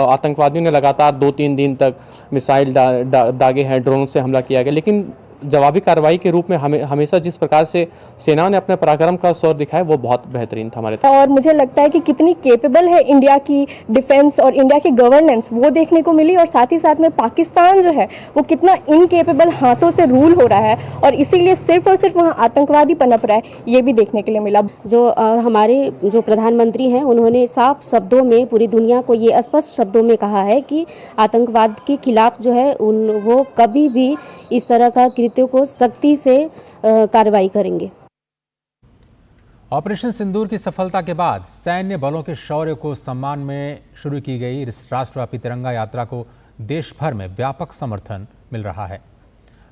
आतंकवादियों ने लगातार 2-3 दिन तक मिसाइल दागे हैं, ड्रोन से हमला किया गया, लेकिन जवाबी कार्रवाई के रूप में हमेशा जिस प्रकार से सेना ने अपने पराक्रम का शौर्य दिखाया वो बहुत बेहतरीन था हमारे। और मुझे लगता है कि कितनी केपेबल है इंडिया की डिफेंस और इंडिया की गवर्नेंस, वो देखने को मिली। और साथ ही साथ में पाकिस्तान जो है वो कितना इनकेपेबल हाथों से रूल हो रहा है और इसीलिए सिर्फ और सिर्फ वहाँ आतंकवादी पनप रहा है, ये भी देखने के लिए मिला। जो हमारे जो प्रधानमंत्री हैं उन्होंने साफ शब्दों में पूरी दुनिया को ये स्पष्ट शब्दों में कहा है कि आतंकवाद के खिलाफ जो है वो कभी भी इस तरह का कृत्यों को सख्ती से कार्रवाई करेंगे। ऑपरेशन सिंदूर की सफलता के बाद सैन्य बलों के शौर्य को सम्मान में शुरू की गई इस राष्ट्रव्यापी तिरंगा यात्रा को देश भर में व्यापक समर्थन मिल रहा है।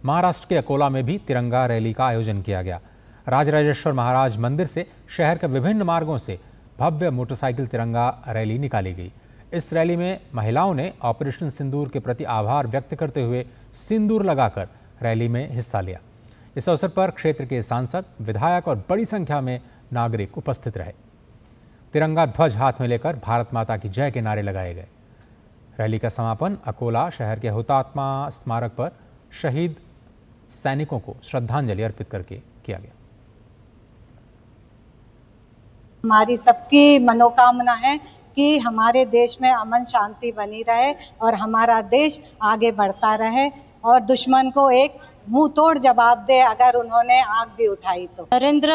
महाराष्ट्र के अकोला में भी तिरंगा रैली का आयोजन किया गया। राजराजेश्वर महाराज मंदिर से शहर के विभिन्न मार्गों से भव्य मोटरसाइकिल तिरंगा रैली निकाली गई। इस रैली में महिलाओं ने ऑपरेशन सिंदूर के प्रति आभार व्यक्त करते हुए सिंदूर लगाकर रैली में हिस्सा लिया। इस अवसर पर क्षेत्र के सांसद, विधायक और बड़ी संख्या में नागरिक उपस्थित रहे। तिरंगा ध्वज हाथ में लेकर भारत माता की जय के नारे लगाए गए। रैली का समापन अकोला शहर के हुतात्मा स्मारक पर शहीद सैनिकों को श्रद्धांजलि अर्पित करके किया गया। हमारी सबकी मनोकामना है कि हमारे देश में अमन शांति बनी रहे और हमारा देश आगे बढ़ता रहे और दुश्मन को एक मुंह तोड़ जवाब दे अगर उन्होंने आंख भी उठाई तो। नरेंद्र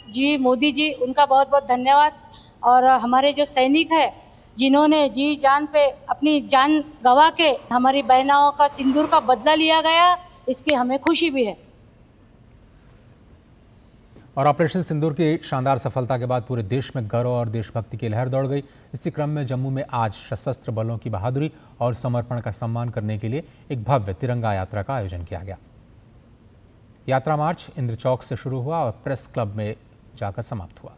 जी, मोदी जी, उनका बहुत बहुत धन्यवाद। और हमारे जो सैनिक है जिन्होंने जी जान पे अपनी जान गंवा के हमारी बहनाओं का सिंदूर का बदला लिया गया, इसकी हमें खुशी भी है। और ऑपरेशन सिंदूर की शानदार सफलता के बाद पूरे देश में गर्व और देशभक्ति की लहर दौड़ गई। इसी क्रम में जम्मू में आज सशस्त्र बलों की बहादुरी और समर्पण का सम्मान करने के लिए एक भव्य तिरंगा यात्रा का आयोजन किया गया। यात्रा मार्च इंद्र चौक से शुरू हुआ और प्रेस क्लब में जाकर समाप्त हुआ।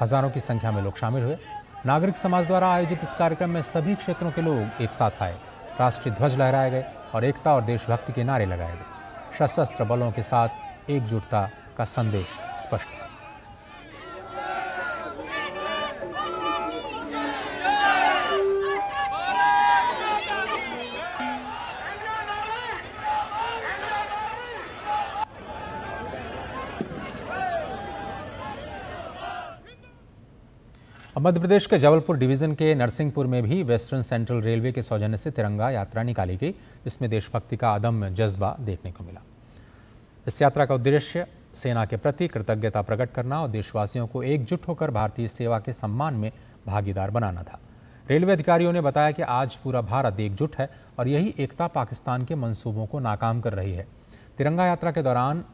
हजारों की संख्या में लोग शामिल हुए। नागरिक समाज द्वारा आयोजित इस कार्यक्रम में सभी क्षेत्रों के लोग एक साथ आए। राष्ट्रीय ध्वज लहराए गए और एकता और देशभक्ति के नारे लगाए गए। सशस्त्र बलों के साथ एकजुटता का संदेश स्पष्ट था। अब मध्य प्रदेश के जबलपुर डिवीजन के नरसिंहपुर में भी वेस्टर्न सेंट्रल रेलवे के सौजन्य से तिरंगा यात्रा निकाली गई, जिसमें देशभक्ति का अदम्य जज्बा देखने को मिला। इस यात्रा का उद्देश्य सेना के प्रति कृतज्ञता प्रकट करना और देशवासियों को एकजुट होकर भारतीय सेवा के सम्मान में भागीदार बनाना था। रेलवे अधिकारियों ने बताया कि आज पूरा भारत एकजुट है और यही एकता पाकिस्तान के मंसूबों को नाकाम कर रही है। तिरंगा यात्रा के दौरान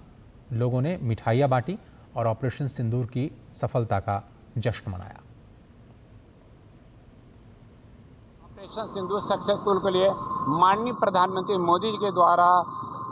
लोगों ने मिठाइयाँ बांटी और ऑपरेशन सिंदूर की सफलता का जश्न मनाया। ऑपरेशन सिंदूर सक्सेसफुल के लिए माननीय प्रधानमंत्री मोदी जी के द्वारा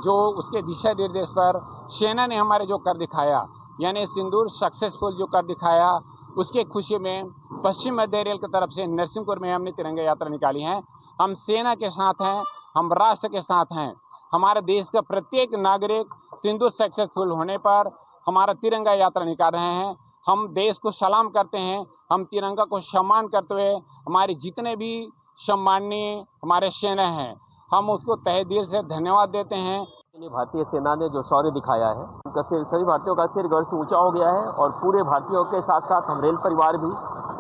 जो उसके दिशा निर्देश पर सेना ने हमारे जो कर दिखाया, यानी सिंदूर सक्सेसफुल जो कर दिखाया, उसके खुशी में पश्चिम मध्य रेल की तरफ से नरसिंहपुर में हमने तिरंगा यात्रा निकाली है। हम सेना के साथ हैं, हम राष्ट्र के साथ हैं। हमारे देश का प्रत्येक नागरिक सिंदूर सक्सेसफुल होने पर हमारा तिरंगा यात्रा निकाल रहे हैं। हम देश को सलाम करते हैं, हम तिरंगा को सम्मान करते हुए हमारे जितने भी सम्माननीय हमारे सेना हैं, हम उसको तहे दिल से धन्यवाद देते हैं। भारतीय सेना ने जो शौर्य दिखाया है, उनका सभी भारतीयों का सिर गर्व से ऊंचा हो गया है और पूरे भारतीयों के साथ साथ हम रेल परिवार भी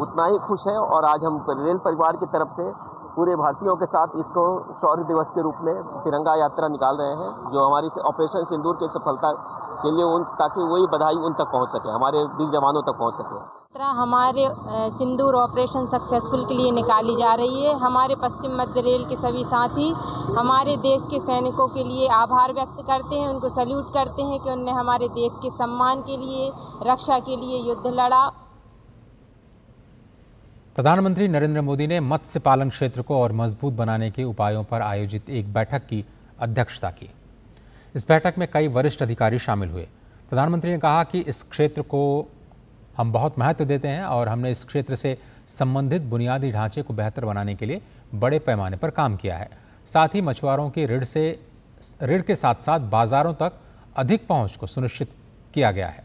उतना ही खुश है। और आज हम रेल परिवार की तरफ से पूरे भारतीयों के साथ इसको शौर्य दिवस के रूप में तिरंगा यात्रा निकाल रहे हैं, जो हमारी ऑपरेशन सिंदूर की सफलता के लिए ताकि वही बधाई उन तक पहुँच सके, हमारे वीर जवानों तक पहुँच सके। हमारे सिंदूर ऑपरेशन सक्सेसफुल के लिए निकाली जा रही है। हमारे पश्चिम मध्य रेल के सभी साथी हमारे देश के सैनिकों के लिए आभार व्यक्त करते हैं, उनको सैल्यूट करते हैं कि उन्होंने हमारे देश के सम्मान के लिए, रक्षा के लिए युद्ध लड़ा। प्रधानमंत्री नरेंद्र मोदी ने मत्स्य पालन क्षेत्र को और मजबूत बनाने के उपायों पर आयोजित एक बैठक की अध्यक्षता की। इस बैठक में कई वरिष्ठ अधिकारी शामिल हुए। प्रधानमंत्री ने कहा कि इस क्षेत्र को हम बहुत महत्व देते हैं और हमने इस क्षेत्र से संबंधित बुनियादी ढांचे को बेहतर बनाने के लिए बड़े पैमाने पर काम किया है। साथ ही मछुआरों की ऋण के साथ साथ बाजारों तक अधिक पहुंच को सुनिश्चित किया गया है।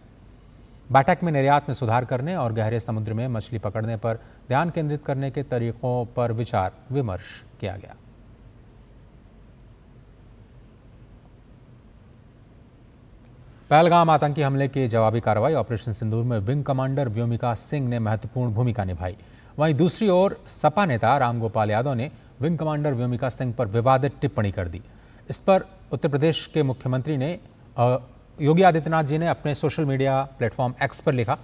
बैठक में निर्यात में सुधार करने और गहरे समुद्र में मछली पकड़ने पर ध्यान केंद्रित करने के तरीकों पर विचार विमर्श किया गया। पहलगाम आतंकी हमले के जवाबी कार्रवाई ऑपरेशन सिंदूर में विंग कमांडर व्योमिका सिंह ने महत्वपूर्ण भूमिका निभाई। वहीं दूसरी ओर सपा नेता रामगोपाल यादव ने विंग कमांडर व्योमिका सिंह पर विवादित टिप्पणी कर दी। इस पर उत्तर प्रदेश के मुख्यमंत्री ने योगी आदित्यनाथ जी ने अपने सोशल मीडिया प्लेटफॉर्म एक्स पर लिखा,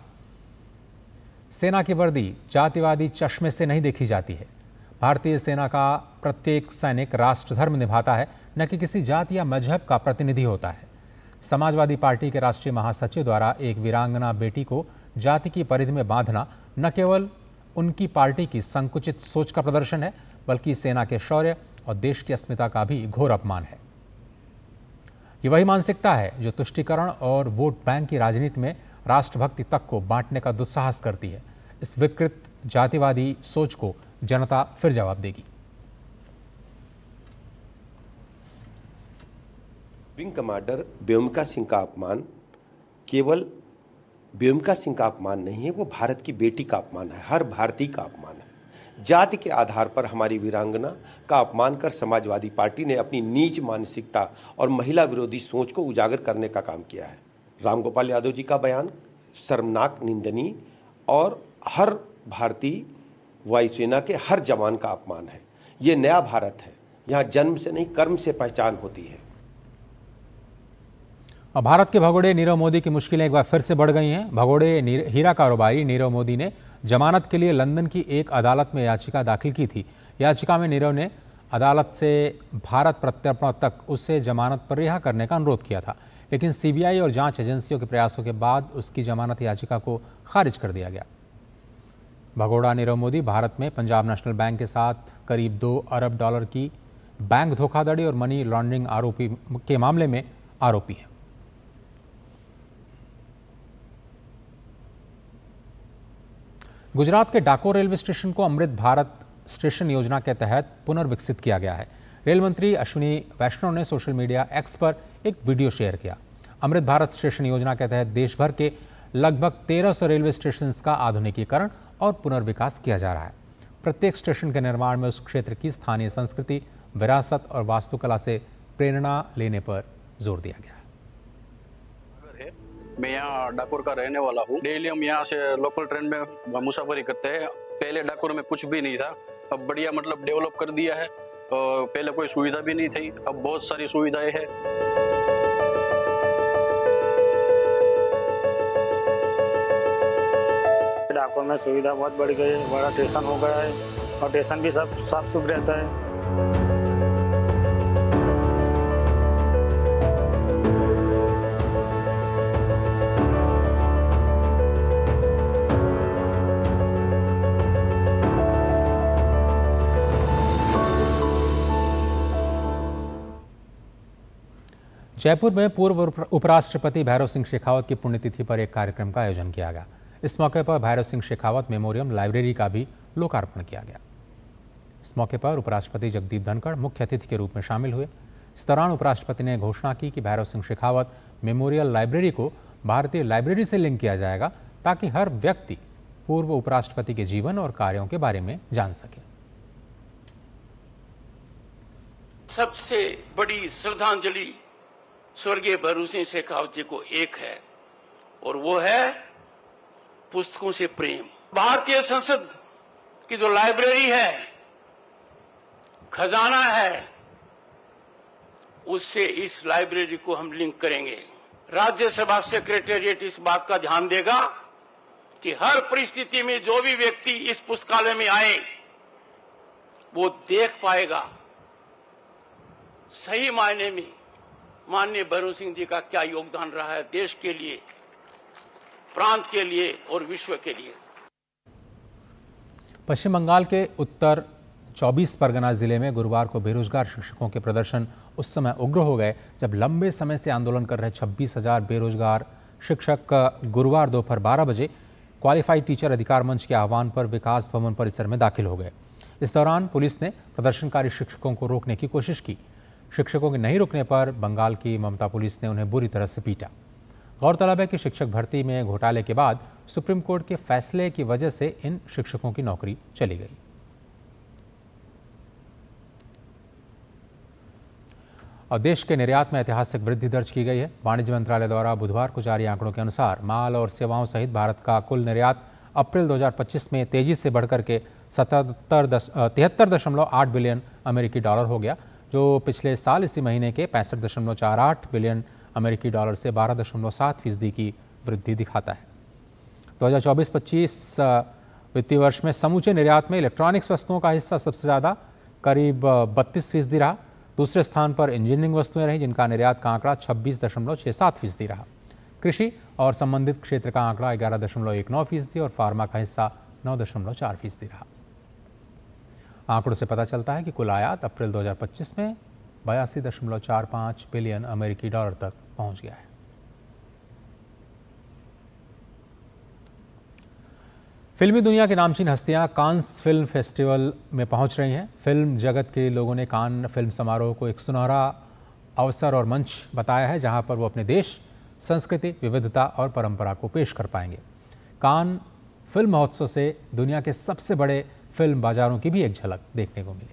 सेना की वर्दी जातिवादी चश्मे से नहीं देखी जाती है। भारतीय सेना का प्रत्येक सैनिक राष्ट्र धर्म निभाता है, न कि किसी जाति या मजहब का प्रतिनिधि होता है। समाजवादी पार्टी के राष्ट्रीय महासचिव द्वारा एक वीरांगना बेटी को जाति की परिधि में बांधना न केवल उनकी पार्टी की संकुचित सोच का प्रदर्शन है, बल्कि सेना के शौर्य और देश की अस्मिता का भी घोर अपमान है। ये वही मानसिकता है जो तुष्टीकरण और वोट बैंक की राजनीति में राष्ट्रभक्ति तक को बांटने का दुस्साहस करती है। इस विकृत जातिवादी सोच को जनता फिर जवाब देगी। विंग कमांडर व्योमिका सिंह का अपमान केवल व्योमिका सिंह का अपमान नहीं है, वो भारत की बेटी का अपमान है, हर भारतीय का अपमान है। जाति के आधार पर हमारी वीरांगना का अपमान कर समाजवादी पार्टी ने अपनी नीच मानसिकता और महिला विरोधी सोच को उजागर करने का काम किया है। रामगोपाल यादव जी का बयान शर्मनाक, निंदनीय और हर भारतीय वायुसेना के हर जवान का अपमान है। ये नया भारत है, यहाँ जन्म से नहीं कर्म से पहचान होती है। और भारत के भगोड़े नीरव मोदी की मुश्किलें एक बार फिर से बढ़ गई हैं। भगोड़े हीरा कारोबारी नीरव मोदी ने जमानत के लिए लंदन की एक अदालत में याचिका दाखिल की थी। याचिका में नीरव ने अदालत से भारत प्रत्यर्पण तक उसे जमानत पर रिहा करने का अनुरोध किया था, लेकिन सीबीआई और जांच एजेंसियों के प्रयासों के बाद उसकी जमानत याचिका को खारिज कर दिया गया। भगोड़ा नीरव मोदी भारत में पंजाब नेशनल बैंक के साथ करीब 2 अरब डॉलर की बैंक धोखाधड़ी और मनी लॉन्ड्रिंग आरोपी के मामले में आरोपी है। गुजरात के डाकोर रेलवे स्टेशन को अमृत भारत स्टेशन योजना के तहत पुनर्विकसित किया गया है। रेल मंत्री अश्विनी वैष्णव ने सोशल मीडिया एक्स पर एक वीडियो शेयर किया। अमृत भारत स्टेशन योजना के तहत देश भर के लगभग 1300 रेलवे स्टेशन का आधुनिकीकरण और पुनर्विकास किया जा रहा है। प्रत्येक स्टेशन के निर्माण में उस क्षेत्र की स्थानीय संस्कृति, विरासत और वास्तुकला से प्रेरणा लेने पर जोर दिया गया है। मैं यहाँ डाकोर का रहने वाला हूँ। डेली हम यहाँ से लोकल ट्रेन में मुसाफरी करते हैं। पहले डाकोर में कुछ भी नहीं था, अब बढ़िया मतलब डेवलप कर दिया है। तो पहले कोई सुविधा भी नहीं थी, अब बहुत सारी सुविधाएं हैं। डाकोर में सुविधा बहुत बढ़ गई है, बड़ा स्टेशन हो गया है और स्टेशन भी सब साफ सुथरा रहता है। जयपुर में पूर्व उपराष्ट्रपति भैरव सिंह शेखावत की पुण्यतिथि पर एक कार्यक्रम का आयोजन किया गया। इस मौके पर भैरव सिंह शेखावत मेमोरियम लाइब्रेरी का भी लोकार्पण किया गया। इस मौके पर उपराष्ट्रपति जगदीप धनखड़ मुख्य अतिथि के रूप में शामिल हुए। इस दौरान उपराष्ट्रपति ने घोषणा की कि भैरव सिंह शेखावत मेमोरियल लाइब्रेरी को भारतीय लाइब्रेरी से लिंक किया जाएगा ताकि हर व्यक्ति पूर्व उपराष्ट्रपति के जीवन और कार्यों के बारे में जान सके। सबसे बड़ी श्रद्धांजलि स्वर्गीय भैरव सिंह शेखावत जी को एक है और वो है पुस्तकों से प्रेम। भारतीय संसद की जो लाइब्रेरी है, खजाना है, उससे इस लाइब्रेरी को हम लिंक करेंगे। राज्यसभा सेक्रेटेरिएट इस बात का ध्यान देगा कि हर परिस्थिति में जो भी व्यक्ति इस पुस्तकालय में आए वो देख पाएगा सही मायने में माननीय भैरव सिंह जी का क्या योगदान रहा है देश के लिए, प्रांत के लिए और विश्व के लिए। पश्चिम बंगाल के उत्तर 24 परगना जिले में गुरुवार को बेरोजगार शिक्षकों के प्रदर्शन उस समय उग्र हो गए जब लंबे समय से आंदोलन कर रहे 26,000 बेरोजगार शिक्षक गुरुवार दोपहर 12 बजे क्वालिफाइड टीचर अधिकार मंच के आह्वान पर विकास भवन परिसर में दाखिल हो गए। इस दौरान पुलिस ने प्रदर्शनकारी शिक्षकों को रोकने की कोशिश की। शिक्षकों के नहीं रुकने पर बंगाल की ममता पुलिस ने उन्हें बुरी तरह से पीटा। गौरतलब है कि शिक्षक भर्ती में घोटाले के बाद सुप्रीम कोर्ट के फैसले की वजह से इन शिक्षकों की नौकरी चली गई। और देश के निर्यात में ऐतिहासिक वृद्धि दर्ज की गई है। वाणिज्य मंत्रालय द्वारा बुधवार को जारी आंकड़ों के अनुसार माल और सेवाओं सहित भारत का कुल निर्यात अप्रैल 2025 में तेजी से बढ़कर के 73.8 बिलियन अमेरिकी डॉलर हो गया, जो पिछले साल इसी महीने के 65.48 बिलियन अमेरिकी डॉलर से 12.7% की वृद्धि दिखाता है। 2024-25 वित्तीय वर्ष में समूचे निर्यात में इलेक्ट्रॉनिक्स वस्तुओं का हिस्सा सबसे ज़्यादा करीब 32% रहा। दूसरे स्थान पर इंजीनियरिंग वस्तुएं रहीं जिनका निर्यात का आंकड़ा 26.67% रहा। कृषि और संबंधित क्षेत्र का आंकड़ा 11.19% और फार्मा का हिस्सा 9.4% रहा। आंकड़ों से पता चलता है कि कुल आयात अप्रैल 2025 में 82.45 बिलियन अमेरिकी डॉलर तक पहुंच गया है। फिल्मी दुनिया की नामचीन हस्तियां कांस फिल्म फेस्टिवल में पहुंच रही हैं। फिल्म जगत के लोगों ने कान फिल्म समारोह को एक सुनहरा अवसर और मंच बताया है जहां पर वो अपने देश, संस्कृति, विविधता और परंपरा को पेश कर पाएंगे। कान फिल्म महोत्सव से दुनिया के सबसे बड़े फिल्म बाजारों की भी एक झलक देखने को मिलेगी।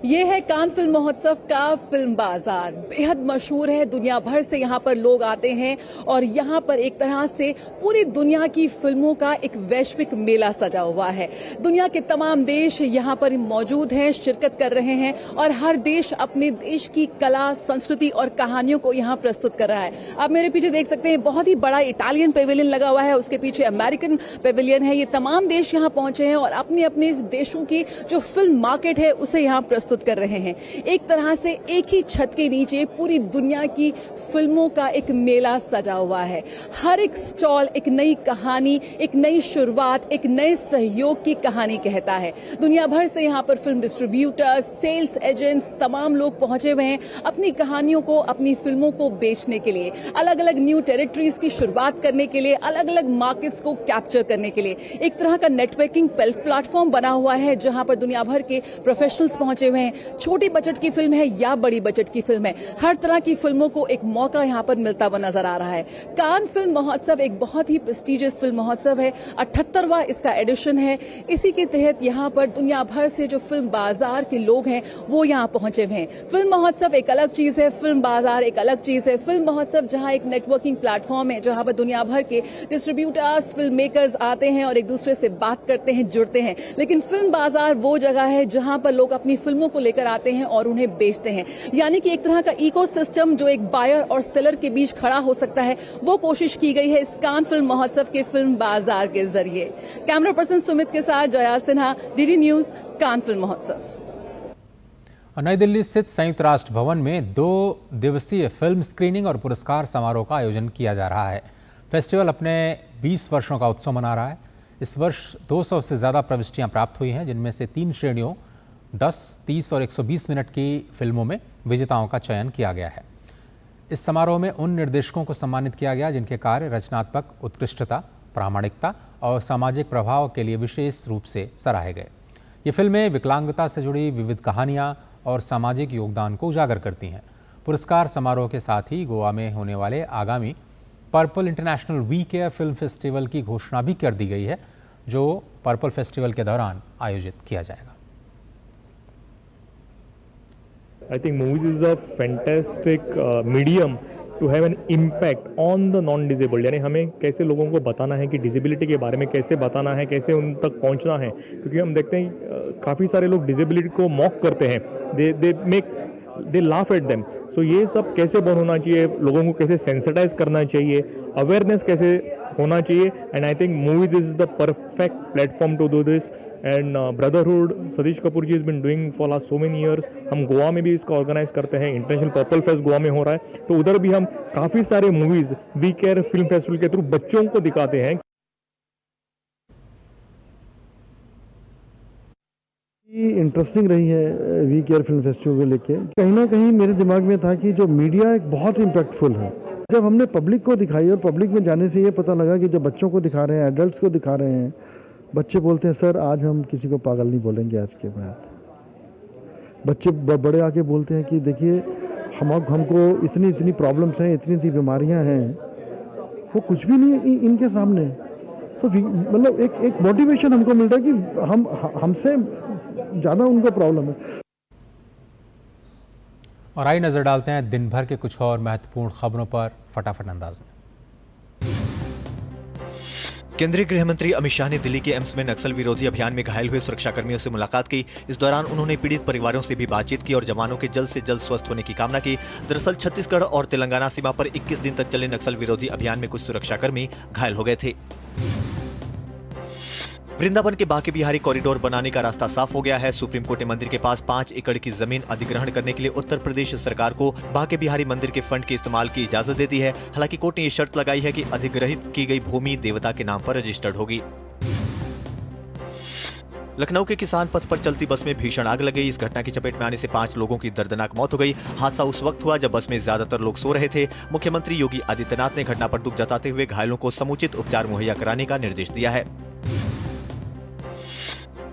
ये है कान फिल्म महोत्सव का फिल्म बाजार। बेहद मशहूर है, दुनिया भर से यहाँ पर लोग आते हैं और यहाँ पर एक तरह से पूरी दुनिया की फिल्मों का एक वैश्विक मेला सजा हुआ है। दुनिया के तमाम देश यहाँ पर मौजूद हैं, शिरकत कर रहे हैं और हर देश अपने देश की कला, संस्कृति और कहानियों को यहाँ प्रस्तुत कर रहा है। आप मेरे पीछे देख सकते हैं, बहुत ही बड़ा इटालियन पेविलियन लगा हुआ है, उसके पीछे अमेरिकन पेविलियन है। ये तमाम देश यहाँ पहुंचे हैं और अपने अपने देशों की जो फिल्म मार्केट है उसे यहाँ प्रस्तुत प्रस्तुत कर रहे हैं। एक तरह से एक ही छत के नीचे पूरी दुनिया की फिल्मों का एक मेला सजा हुआ है। हर एक स्टॉल एक नई कहानी, एक नई शुरुआत, एक नए सहयोग की कहानी कहता है। दुनिया भर से यहाँ पर फिल्म डिस्ट्रीब्यूटर्स, सेल्स एजेंट्स, तमाम लोग पहुंचे हुए हैं अपनी कहानियों को, अपनी फिल्मों को बेचने के लिए, अलग अलग न्यू टेरिटरीज की शुरुआत करने के लिए, अलग अलग मार्केट्स को कैप्चर करने के लिए। एक तरह का नेटवर्किंग प्लेटफॉर्म बना हुआ है जहां पर दुनिया भर के प्रोफेशनल्स पहुंचे हुए हैं। छोटी बजट की फिल्म है या बड़ी बजट की फिल्म है, हर तरह की फिल्मों को एक मौका यहां पर मिलता हुआ नजर आ रहा है। कान फिल्म महोत्सव एक बहुत ही प्रेस्टिजियस फिल्म महोत्सव है, 78वां इसका एडिशन है। इसी के तहत यहां पर दुनिया भर से जो फिल्म बाजार के लोग हैं वो यहां पहुंचे हुए हैं। फिल्म महोत्सव एक अलग चीज है, फिल्म बाजार एक अलग चीज है। फिल्म महोत्सव जहां एक नेटवर्किंग प्लेटफॉर्म है, जहां पर दुनिया भर के डिस्ट्रीब्यूटर्स, फिल्म मेकर्स आते हैं और एक दूसरे से बात करते हैं, जुड़ते हैं। लेकिन फिल्म बाजार वो जगह है जहां पर लोग अपनी फिल्मों को लेकर आते हैं और उन्हें बेचते हैं। यानी कि एक तरह का इकोसिस्टम जो एक बायर और सेलर के बीच खड़ा हो सकता है, वो कोशिश की गई है इस कान फिल्म महोत्सव के फिल्म बाजार के जरिए। कैमरा पर्सन सुमित के साथ Jaya Sinha, DD news, Cannes film महोत्सव। नई दिल्ली स्थित संयुक्त राष्ट्र भवन में 2 दिवसीय फिल्म स्क्रीनिंग और पुरस्कार समारोह का आयोजन किया जा रहा है। फेस्टिवल अपने 20 वर्षों का उत्सव मना रहा है। इस वर्ष 200 से ज़्यादा प्रविष्टियां प्राप्त हुई हैं, जिनमें से 3 श्रेणियों 10, 30 और 120 मिनट की फिल्मों में विजेताओं का चयन किया गया है। इस समारोह में उन निर्देशकों को सम्मानित किया गया जिनके कार्य रचनात्मक उत्कृष्टता, प्रामाणिकता और सामाजिक प्रभाव के लिए विशेष रूप से सराहे गए। ये फिल्में विकलांगता से जुड़ी विविध कहानियाँ और सामाजिक योगदान को उजागर करती हैं। पुरस्कार समारोह के साथ ही गोवा में होने वाले आगामी purple international we care film festival की घोषणा भी कर दी गई है, जो पर्पल फेस्टिवल के दौरान आयोजित किया जाएगा। I think movies is a fantastic medium to have an impact on the non-disabled. यानी हमें कैसे लोगों को बताना है कि डिसेबिलिटी के बारे में कैसे बताना है, कैसे उन तक पहुंचना है, क्योंकि हम देखते हैं काफ़ी सारे लोग डिसेबिलिटी को मॉक करते हैं, दे लाफ एट देम। सो ये सब कैसे बंद होना चाहिए, लोगों को कैसे सेंसिटाइज करना चाहिए, अवेयरनेस कैसे होना चाहिए, and I think movies is the perfect platform to do this. And brotherhood Satish Kapoor ji is been doing for last so many years. हम गोवा में भी इसका ऑर्गेनाइज करते हैं, इंटरनेशनल पर्पल फेस्ट गोवा में हो रहा है, तो उधर भी हम काफ़ी सारे movies we care film festival के थ्रू बच्चों को दिखाते हैं। इंटरेस्टिंग रही है वी केयर फिल्म फेस्टिवल को लेके। कहीं ना कहीं मेरे दिमाग में था कि जो मीडिया एक बहुत इम्पैक्टफुल है। जब हमने पब्लिक को दिखाई और पब्लिक में जाने से ये पता लगा कि जब बच्चों को दिखा रहे हैं, एडल्ट्स को दिखा रहे हैं, बच्चे बोलते हैं सर आज हम किसी को पागल नहीं बोलेंगे आज के बाद। बच्चे बड़े आके बोलते हैं कि देखिए हमको इतनी प्रॉब्लम्स हैं, इतनी बीमारियां हैं, वो कुछ भी नहीं इनके सामने। तो मतलब एक मोटिवेशन हमको मिलता है कि हमसे ज़्यादा उनको प्रॉब्लम है। और आइए नजर डालते हैं दिन भर के कुछ और महत्वपूर्ण खबरों पर फटाफट अंदाज में। केंद्रीय गृह मंत्री अमित शाह ने दिल्ली के एम्स में नक्सल विरोधी अभियान में घायल हुए सुरक्षाकर्मियों से मुलाकात की। इस दौरान उन्होंने पीड़ित परिवारों से भी बातचीत की और जवानों के जल्द से जल्द स्वस्थ होने की कामना की। दरअसल छत्तीसगढ़ और तेलंगाना सीमा पर 21 दिन तक चले नक्सल विरोधी अभियान में कुछ सुरक्षाकर्मी घायल हो गए थे। वृंदावन के बांके बिहारी कॉरिडोर बनाने का रास्ता साफ हो गया है। सुप्रीम कोर्ट ने मंदिर के पास 5 एकड़ की जमीन अधिग्रहण करने के लिए उत्तर प्रदेश सरकार को बांके बिहारी मंदिर के फंड के इस्तेमाल की इजाजत दे दी है। हालांकि कोर्ट ने ये शर्त लगाई है कि अधिग्रहित की गई भूमि देवता के नाम पर रजिस्टर्ड होगी। लखनऊ के किसान पथ पर चलती बस में भीषण आग लग गई। इस घटना की चपेट में आने से 5 लोगों की दर्दनाक मौत हो गई। हादसा उस वक्त हुआ जब बस में ज्यादातर लोग सो रहे थे। मुख्यमंत्री योगी आदित्यनाथ ने घटना पर दुख जताते हुए घायलों को समुचित उपचार मुहैया कराने का निर्देश दिया है।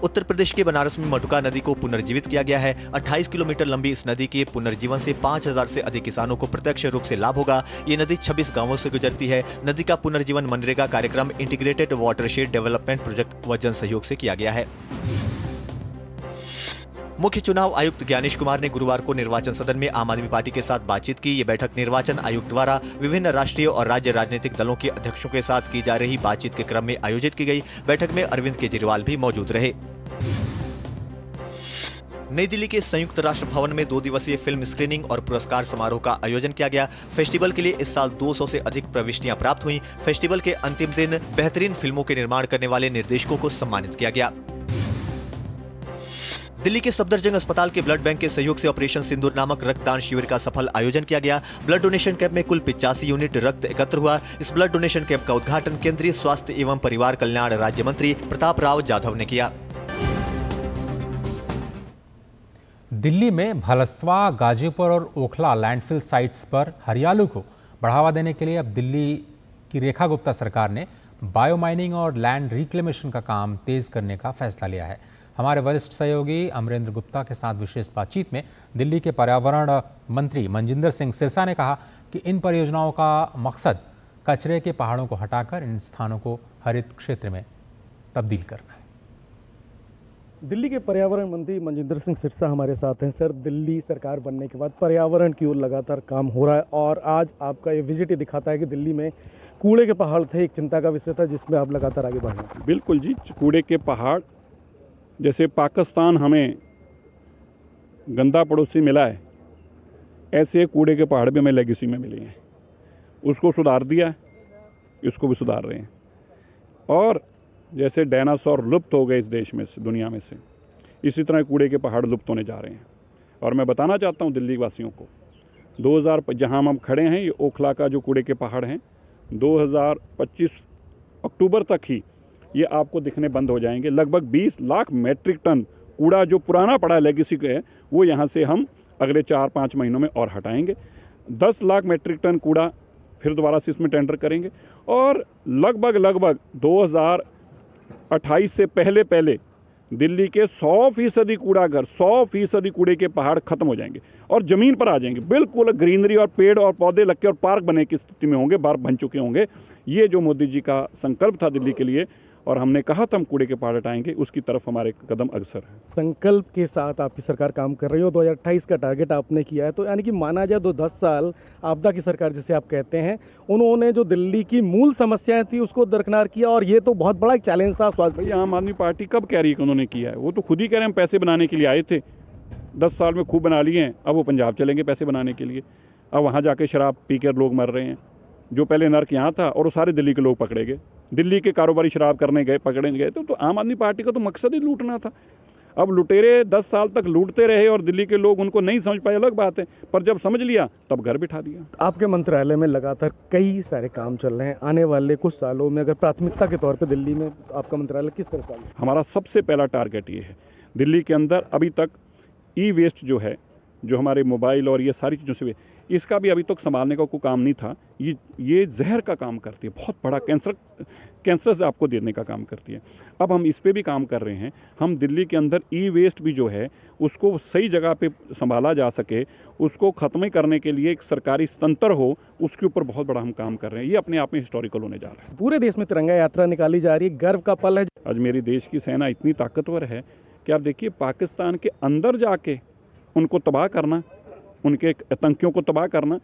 उत्तर प्रदेश के बनारस में मटुका नदी को पुनर्जीवित किया गया है। 28 किलोमीटर लंबी इस नदी के पुनर्जीवन से 5000 से अधिक किसानों को प्रत्यक्ष रूप से लाभ होगा। ये नदी 26 गांवों से गुजरती है। नदी का पुनर्जीवन मनरेगा कार्यक्रम इंटीग्रेटेड वाटरशेड डेवलपमेंट प्रोजेक्ट व जन सहयोग से किया गया है। मुख्य चुनाव आयुक्त ज्ञानेश कुमार ने गुरुवार को निर्वाचन सदन में आम आदमी पार्टी के साथ बातचीत की। ये बैठक निर्वाचन आयुक्त द्वारा विभिन्न राष्ट्रीय और राज्य राजनीतिक दलों के अध्यक्षों के साथ की जा रही बातचीत के क्रम में आयोजित की गई। बैठक में अरविंद केजरीवाल भी मौजूद रहे। नई दिल्ली के संयुक्त राष्ट्र भवन में 2 दिवसीय फिल्म स्क्रीनिंग और पुरस्कार समारोह का आयोजन किया गया। फेस्टिवल के लिए इस साल 200 से अधिक प्रविष्टियां प्राप्त हुई। फेस्टिवल के अंतिम दिन बेहतरीन फिल्मों के निर्माण करने वाले निर्देशकों को सम्मानित किया गया। दिल्ली के सफदरजंग अस्पताल के ब्लड बैंक के सहयोग से ऑपरेशन सिंदूर नामक रक्तदान शिविर का सफल आयोजन किया गया। ब्लड डोनेशन कैंप में कुल 85 यूनिट रक्त एकत्र हुआ। इस ब्लड डोनेशन कैंप का उद्घाटन केंद्रीय स्वास्थ्य एवं परिवार कल्याण राज्य मंत्री प्रताप राव जाधव ने किया। दिल्ली में भलस्वा, गाजीपुर और ओखला लैंडफिल साइट्स पर हरियाली को बढ़ावा देने के लिए अब दिल्ली की रेखा गुप्ता सरकार ने बायोमाइनिंग और लैंड रिक्लेमेशन का काम तेज करने का फैसला लिया है। हमारे वरिष्ठ सहयोगी अमरेंद्र गुप्ता के साथ विशेष बातचीत में दिल्ली के पर्यावरण मंत्री मनजिंदर सिंह सिरसा ने कहा कि इन परियोजनाओं का मकसद कचरे के पहाड़ों को हटाकर इन स्थानों को हरित क्षेत्र में तब्दील करना है। दिल्ली के पर्यावरण मंत्री मनजिंदर सिंह सिरसा हमारे साथ हैं। सर, दिल्ली सरकार बनने के बाद पर्यावरण की ओर लगातार काम हो रहा है और आज आपका ये विजिट ही दिखाता है कि दिल्ली में कूड़े के पहाड़ थे, एक चिंता का विषय था जिसमें आप लगातार आगे बढ़ रहे हैं। बिल्कुल जी, कूड़े के पहाड़, जैसे पाकिस्तान हमें गंदा पड़ोसी मिला है, ऐसे कूड़े के पहाड़ भी हमें लेगेसी में मिले हैं। उसको सुधार दिया, इसको भी सुधार रहे हैं। और जैसे डायनासोर लुप्त हो गए इस देश में से, दुनिया में से, इसी तरह कूड़े के पहाड़ लुप्त होने जा रहे हैं। और मैं बताना चाहता हूं दिल्ली वासियों को, 2000 जहां हम खड़े हैं, ये ओखला का जो कूड़े के पहाड़ हैं, 2025 अक्टूबर तक ही ये आपको दिखने बंद हो जाएंगे। लगभग 20 लाख मैट्रिक टन कूड़ा जो पुराना पड़ा है, लेगेसी का है, वो यहाँ से हम अगले 4-5 महीनों में और हटाएंगे। 10 लाख मैट्रिक टन कूड़ा फिर दोबारा से इसमें टेंडर करेंगे और लगभग 2028 से पहले दिल्ली के 100% कूड़ा घर, 100% कूड़े के पहाड़ खत्म हो जाएंगे और ज़मीन पर आ जाएंगे। बिल्कुल ग्रीनरी और पेड़ और पौधे लग के और पार्क बने की स्थिति में होंगे, बार बन चुके होंगे। ये जो मोदी जी का संकल्प था दिल्ली के लिए, और हमने कहा था हम कूड़े के पहाड़ हटाएंगे, उसकी तरफ हमारे कदम अग्रसर है। संकल्प के साथ आपकी सरकार काम कर रही हो, 2028 का टारगेट आपने किया है, तो यानी कि माना जाए तो 10 साल आपदा की सरकार जिसे आप कहते हैं, उन्होंने जो दिल्ली की मूल समस्याएं थी उसको दरकिनार किया और ये तो बहुत बड़ा एक चैलेंज था। स्वास्थ्य आम आदमी पार्टी कब कह रही है कि उन्होंने किया है? वो तो खुद ही कह रहे हैं हम पैसे बनाने के लिए आए थे, 10 साल में खूब बना लिए हैं, अब वो पंजाब चलेंगे पैसे बनाने के लिए। अब वहाँ जाके शराब पी कर लोग मर रहे हैं। जो पहले नर्क यहाँ था और वो सारे दिल्ली के लोग पकड़े गए, दिल्ली के कारोबारी शराब करने गए, पकड़े गए। तो आम आदमी पार्टी का तो मकसद ही लूटना था। अब लुटेरे 10 साल तक लूटते रहे और दिल्ली के लोग उनको नहीं समझ पाए, अलग बात है, पर जब समझ लिया तब घर बिठा दिया। आपके मंत्रालय में लगातार कई सारे काम चल रहे हैं। आने वाले कुछ सालों में अगर प्राथमिकता के तौर पर दिल्ली में आपका मंत्रालय किस तरह से? हमारा सबसे पहला टारगेट ये है, दिल्ली के अंदर अभी तक ई वेस्ट जो है, जो हमारे मोबाइल और ये सारी चीज़ों से, इसका भी अभी तक संभालने का कोई काम नहीं था। ये जहर का काम करती है, बहुत बड़ा कैंसर से आपको देने का काम करती है। अब हम इस पे भी काम कर रहे हैं। हम दिल्ली के अंदर ई वेस्ट भी जो है उसको सही जगह पे संभाला जा सके, उसको ख़त्म करने के लिए एक सरकारी तंत्र हो, उसके ऊपर बहुत बड़ा हम काम कर रहे हैं। ये अपने आप में हिस्टोरिकल होने जा रहा है। पूरे देश में तिरंगा यात्रा निकाली जा रही है, गर्व का पल है। आज मेरे देश की सेना इतनी ताकतवर है कि आप देखिए, पाकिस्तान के अंदर जाके उनको तबाह करना, उनके आतंकियों को तबाह करना।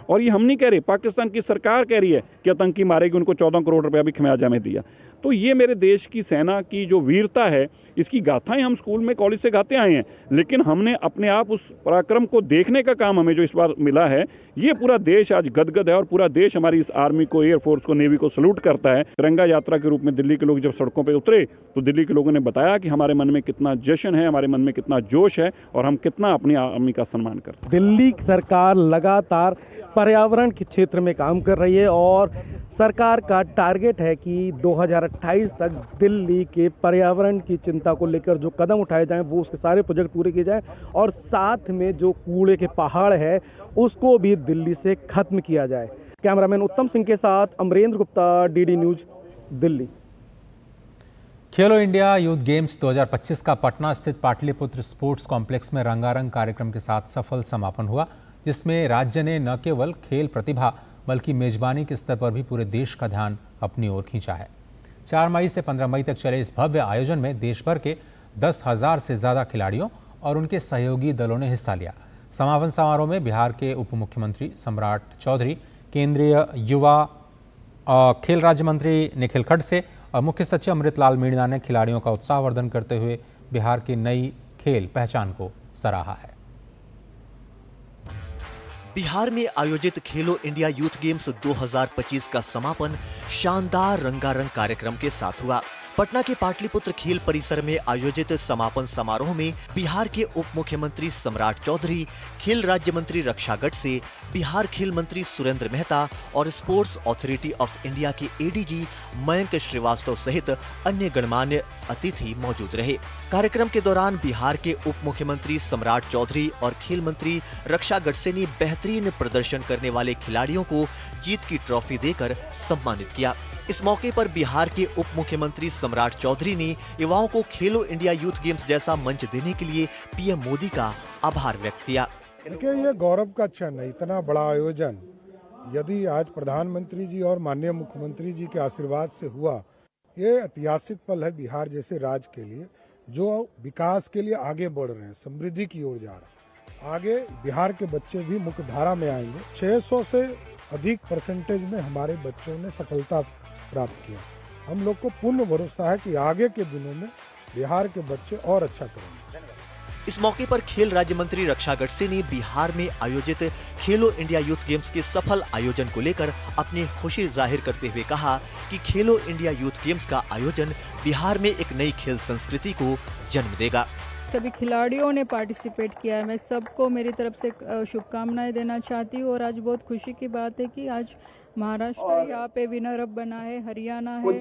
और ये हम नहीं कह रहे, पाकिस्तान की सरकार कह रही है कि आतंकी मारेगी, उनको 14 करोड़ रुपया भी खमियाजा में दिया। तो ये मेरे देश की सेना की जो वीरता है, इसकी गाथाएं हम स्कूल में, कॉलेज से गाते आए हैं, लेकिन हमने अपने आप उस पराक्रम को देखने का काम हमें जो इस बार मिला है, ये पूरा देश आज गदगद है और पूरा देश हमारी इस आर्मी को, एयरफोर्स को, नेवी को सलूट करता है। तिरंगा यात्रा के रूप में दिल्ली के लोग जब सड़कों पर उतरे तो दिल्ली के लोगों ने बताया कि हमारे मन में कितना जश्न है, हमारे मन में कितना जोश है और हम कितना अपनी आर्मी का सम्मान करते हैं। दिल्ली सरकार लगातार पर्यावरण के क्षेत्र में काम कर रही है और सरकार का टारगेट है कि 2028 तक दिल्ली के पर्यावरण की चिंता को लेकर जो कदम उठाए जाएं, वो उसके सारे प्रोजेक्ट पूरे किए जाएं और साथ में जो कूड़े के पहाड़ है उसको भी दिल्ली से खत्म किया जाए। कैमरामैन उत्तम सिंह के साथ अमरेंद्र गुप्ता, डीडी न्यूज, दिल्ली। खेलो इंडिया यूथ गेम्स 2025 का पटना स्थित पाटलिपुत्र स्पोर्ट्स कॉम्प्लेक्स में रंगारंग कार्यक्रम के साथ सफल समापन हुआ, जिसमें राज्य ने न केवल खेल प्रतिभा बल्कि मेजबानी के स्तर पर भी पूरे देश का ध्यान अपनी ओर खींचा है। 4 मई से 15 मई तक चले इस भव्य आयोजन में देश भर के 10,000 से ज़्यादा खिलाड़ियों और उनके सहयोगी दलों ने हिस्सा लिया। समापन समारोह में बिहार के उप मुख्यमंत्री सम्राट चौधरी, केंद्रीय युवा खेल राज्य मंत्री निखिल खड़से और मुख्य सचिव अमृतलाल मीणा ने खिलाड़ियों का उत्साहवर्धन करते हुए बिहार की नई खेल पहचान को सराहा है। बिहार में आयोजित खेलो इंडिया यूथ गेम्स 2025 का समापन शानदार रंगारंग कार्यक्रम के साथ हुआ। पटना के पाटलिपुत्र खेल परिसर में आयोजित समापन समारोह में बिहार के उप मुख्यमंत्री सम्राट चौधरी, खेल राज्य मंत्री रक्षा गडसे, बिहार खेल मंत्री सुरेंद्र मेहता और स्पोर्ट्स अथॉरिटी ऑफ इंडिया के एडीजी मयंक श्रीवास्तव सहित अन्य गणमान्य अतिथि मौजूद रहे। कार्यक्रम के दौरान बिहार के उप मुख्यमंत्री सम्राट चौधरी और खेल मंत्री रक्षा गडसे ने बेहतरीन प्रदर्शन करने वाले खिलाड़ियों को जीत की ट्रॉफी देकर सम्मानित किया। इस मौके पर बिहार के उप मुख्यमंत्री सम्राट चौधरी ने युवाओं को खेलो इंडिया यूथ गेम्स जैसा मंच देने के लिए पीएम मोदी का आभार व्यक्त किया। देखिए, ये गौरव का क्षण है, इतना बड़ा आयोजन यदि आज प्रधानमंत्री जी और माननीय मुख्यमंत्री जी के आशीर्वाद से हुआ, ये ऐतिहासिक पल है बिहार जैसे राज्य के लिए, जो विकास के लिए आगे बढ़ रहे हैं, समृद्धि की ओर जा रहा है। आगे बिहार के बच्चे भी मुख्य धारा में आएंगे। 600 से अधिक परसेंटेज में हमारे बच्चों ने सफलता प्राप्त किया। हम लोग को पूर्ण भरोसा है कि आगे के दिनों में बिहार के बच्चे और अच्छा करेंगे। इस मौके पर खेल राज्य मंत्री रक्षा गडसे ने बिहार में आयोजित खेलो इंडिया यूथ गेम्स के सफल आयोजन को लेकर अपनी खुशी जाहिर करते हुए कहा कि खेलो इंडिया यूथ गेम्स का आयोजन बिहार में एक नई खेल संस्कृति को जन्म देगा। सभी खिलाड़ियों ने पार्टिसिपेट किया है। मैं सबको मेरी तरफ से शुभकामनाएं देना चाहती हूँ और आज बहुत खुशी की बात है कि आज महाराष्ट्र यहाँ पे विनर अप बना है, हरियाणा है,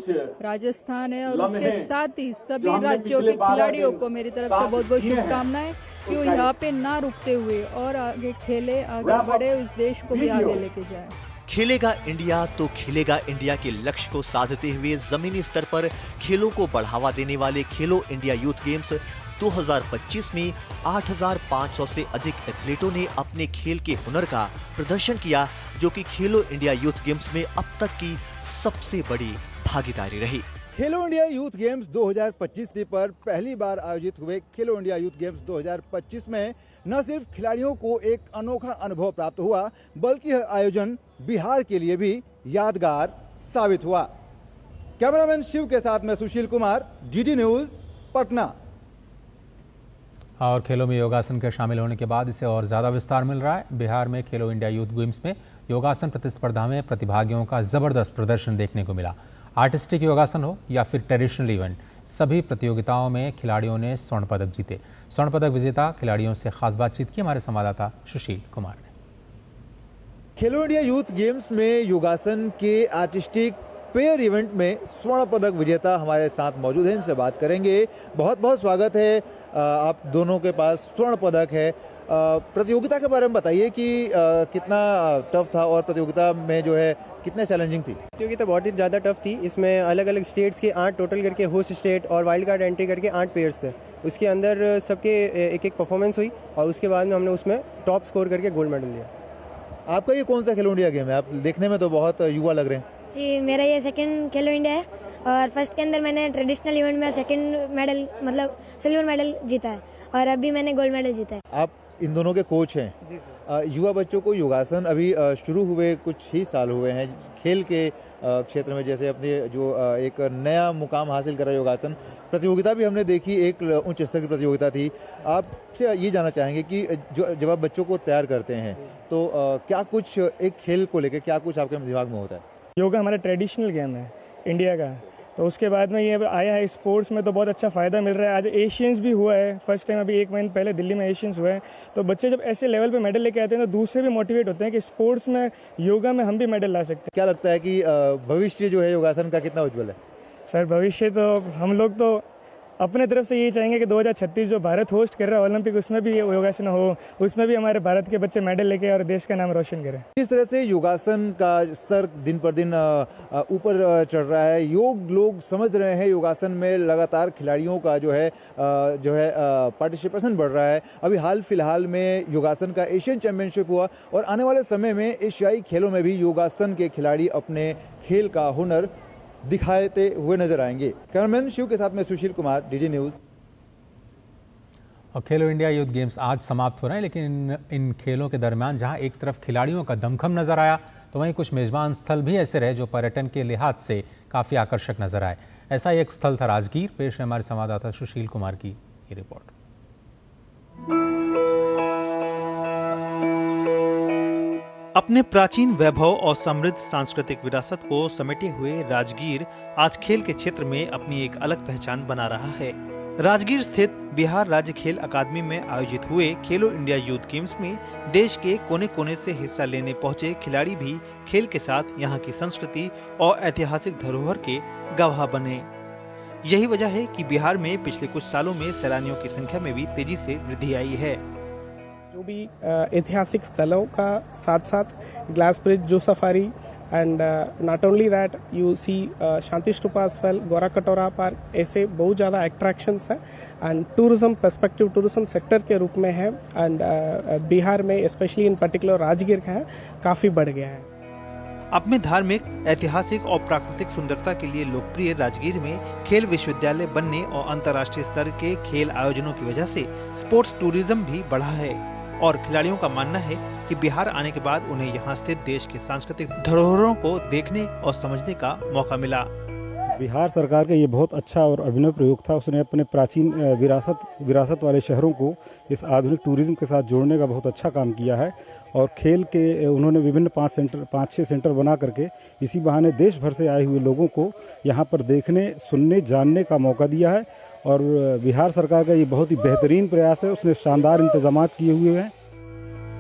राजस्थान है और उसके साथ ही सभी राज्यों के खिलाड़ियों को मेरी तरफ से बहुत बहुत शुभकामनाएं कि वो यहाँ पे ना रुकते हुए और आगे खेले, आगे बढ़े, इस देश को भी आगे लेके जाए। खेलेगा इंडिया तो खेलेगा इंडिया के लक्ष्य को साधते हुए जमीनी स्तर पर खेलों को बढ़ावा देने वाले खेलो इंडिया यूथ गेम्स 2025 में 8,500 से अधिक एथलीटों ने अपने खेल के हुनर का प्रदर्शन किया, जो कि खेलो इंडिया यूथ गेम्स में अब तक की सबसे बड़ी भागीदारी रही। खेलो इंडिया यूथ गेम्स 2025 पर पहली बार आयोजित हुए खेलो इंडिया यूथ गेम्स 2025 में न सिर्फ खिलाड़ियों को एक अनोखा अनुभव प्राप्त हुआ, बल्कि यह आयोजन बिहार के लिए भी यादगार साबित हुआ। कैमरामैन शिव के साथ मैं सुशील कुमार, डीडी न्यूज, पटना। और खेलों में योगासन के शामिल होने के बाद इसे और ज़्यादा विस्तार मिल रहा है। बिहार में खेलो इंडिया यूथ गेम्स में योगासन प्रतिस्पर्धा में प्रतिभागियों का ज़बरदस्त प्रदर्शन देखने को मिला। आर्टिस्टिक योगासन हो या फिर ट्रेडिशनल इवेंट, सभी प्रतियोगिताओं में खिलाड़ियों ने स्वर्ण पदक जीते। स्वर्ण पदक विजेता खिलाड़ियों से खास बातचीत की हमारे संवाददाता सुशील कुमार ने। खेलो इंडिया यूथ गेम्स में योगासन के आर्टिस्टिक पेयर इवेंट में स्वर्ण पदक विजेता हमारे साथ मौजूद हैं, इनसे बात करेंगे। बहुत बहुत स्वागत है, आप दोनों के पास स्वर्ण पदक है। प्रतियोगिता के बारे में बताइए कि कितना टफ था और प्रतियोगिता में जो है कितने चैलेंजिंग थी? प्रतियोगिता बहुत ही ज़्यादा टफ थी। इसमें अलग अलग स्टेट्स के 8 टोटल करके होस्ट स्टेट और वाइल्ड कार्ड एंट्री करके 8 पेयर्स थे। उसके अंदर सबके एक एक परफॉर्मेंस हुई और उसके बाद में हमने उसमें टॉप स्कोर करके गोल्ड मेडल लिया। आपका ये कौन सा खेलो इंडिया गेम है? आप देखने में तो बहुत युवा लग रहे हैं। जी, मेरा ये सेकंड खेलो इंडिया है और फर्स्ट के अंदर मैंने ट्रेडिशनल इवेंट में सेकंड मेडल मतलब सिल्वर मेडल जीता है और अभी मैंने गोल्ड मेडल जीता है। आप इन दोनों के कोच हैं। जी सर। युवा बच्चों को योगासन अभी शुरू हुए कुछ ही साल हुए हैं खेल के क्षेत्र में, जैसे अपने जो एक नया मुकाम हासिल करा योगासन प्रतियोगिता भी हमने देखी, एक उच्च स्तर की प्रतियोगिता थी। आपसे ये जानना चाहेंगे कि जब आप बच्चों को तैयार करते हैं तो क्या कुछ एक खेल को लेकर क्या कुछ आपके दिमाग में होता है? योगा हमारा ट्रेडिशनल गेम है इंडिया का, तो उसके बाद में ये आया है स्पोर्ट्स में तो बहुत अच्छा फ़ायदा मिल रहा है। आज एशियंस भी हुआ है, फर्स्ट टाइम अभी 1 महीने पहले दिल्ली में एशियंस हुआ है। तो बच्चे जब ऐसे लेवल पे मेडल लेके आते हैं तो दूसरे भी मोटिवेट होते हैं कि स्पोर्ट्स में योगा में हम भी मेडल ला सकते हैं। क्या लगता है कि भविष्य जो है योगासन का कितना उज्जवल है? सर भविष्य तो हम लोग तो अपने तरफ से यही चाहेंगे कि 2036 जो भारत होस्ट कर रहा है ओलंपिक, उसमें भी योगासन हो, उसमें भी हमारे भारत के बच्चे मेडल लेके और देश का नाम रोशन करें। इस तरह से योगासन का स्तर दिन पर दिन ऊपर चढ़ रहा है। योग लोग समझ रहे हैं, योगासन में लगातार खिलाड़ियों का जो है पार्टिसिपेशन बढ़ रहा है। अभी हाल फिलहाल में योगासन का एशियन चैंपियनशिप हुआ और आने वाले समय में एशियाई खेलों में भी योगासन के खिलाड़ी अपने खेल का हुनर दिखाते हुए नजर आएंगे। कैमरामैन शिव के साथ मैं सुशील कुमार, डीडी न्यूज। और खेलो इंडिया यूथ गेम्स आज समाप्त हो रहे हैं, लेकिन इन खेलों के दरमियान जहां एक तरफ खिलाड़ियों का दमखम नजर आया तो वहीं कुछ मेजबान स्थल भी ऐसे रहे जो पर्यटन के लिहाज से काफ़ी आकर्षक नजर आए। ऐसा ही एक स्थल था राजगीर। पेश है हमारे संवाददाता सुशील कुमार की ये रिपोर्ट। अपने प्राचीन वैभव और समृद्ध सांस्कृतिक विरासत को समेटे हुए राजगीर आज खेल के क्षेत्र में अपनी एक अलग पहचान बना रहा है। राजगीर स्थित बिहार राज्य खेल अकादमी में आयोजित हुए खेलो इंडिया यूथ गेम्स में देश के कोने कोने से हिस्सा लेने पहुंचे खिलाड़ी भी खेल के साथ यहां की संस्कृति और ऐतिहासिक धरोहर के गवाह बने। यही वजह है कि बिहार में पिछले कुछ सालों में सैलानियों की संख्या में भी तेजी से वृद्धि आई है। जो भी ऐतिहासिक स्थलों का साथ साथ ग्लास ब्रिज, जो safari and not only that you see Shanti Stupa as well, Ghora Katora park, ऐसे बहुत ज़्यादा अट्रैक्शंस हैं and tourism perspective tourism sector के रूप में है एंड बिहार में स्पेशली इन पर्टिकुलर राजगीर का है काफ़ी बढ़ गया है। अपने धार्मिक, ऐतिहासिक और प्राकृतिक सुंदरता के लिए लोकप्रिय राजगीर में खेल विश्वविद्यालय बनने और अंतर्राष्ट्रीय स्तर के खेल आयोजनों की वजह से स्पोर्ट्स टूरिज्म भी बढ़ा है और खिलाड़ियों का मानना है कि बिहार आने के बाद उन्हें यहाँ स्थित देश के सांस्कृतिक धरोहरों को देखने और समझने का मौका मिला। बिहार सरकार का ये बहुत अच्छा और अभिनव प्रयोग था। उसने अपने प्राचीन विरासत वाले शहरों को इस आधुनिक टूरिज्म के साथ जोड़ने का बहुत अच्छा काम किया है और खेल के उन्होंने विभिन्न 5-6 सेंटर बना करके इसी बहाने देश भर से आए हुए लोगों को यहाँ पर देखने, सुनने, जानने का मौका दिया है और बिहार सरकार का ये बहुत ही बेहतरीन प्रयास है। उसने शानदार इंतजाम किए हुए हैं।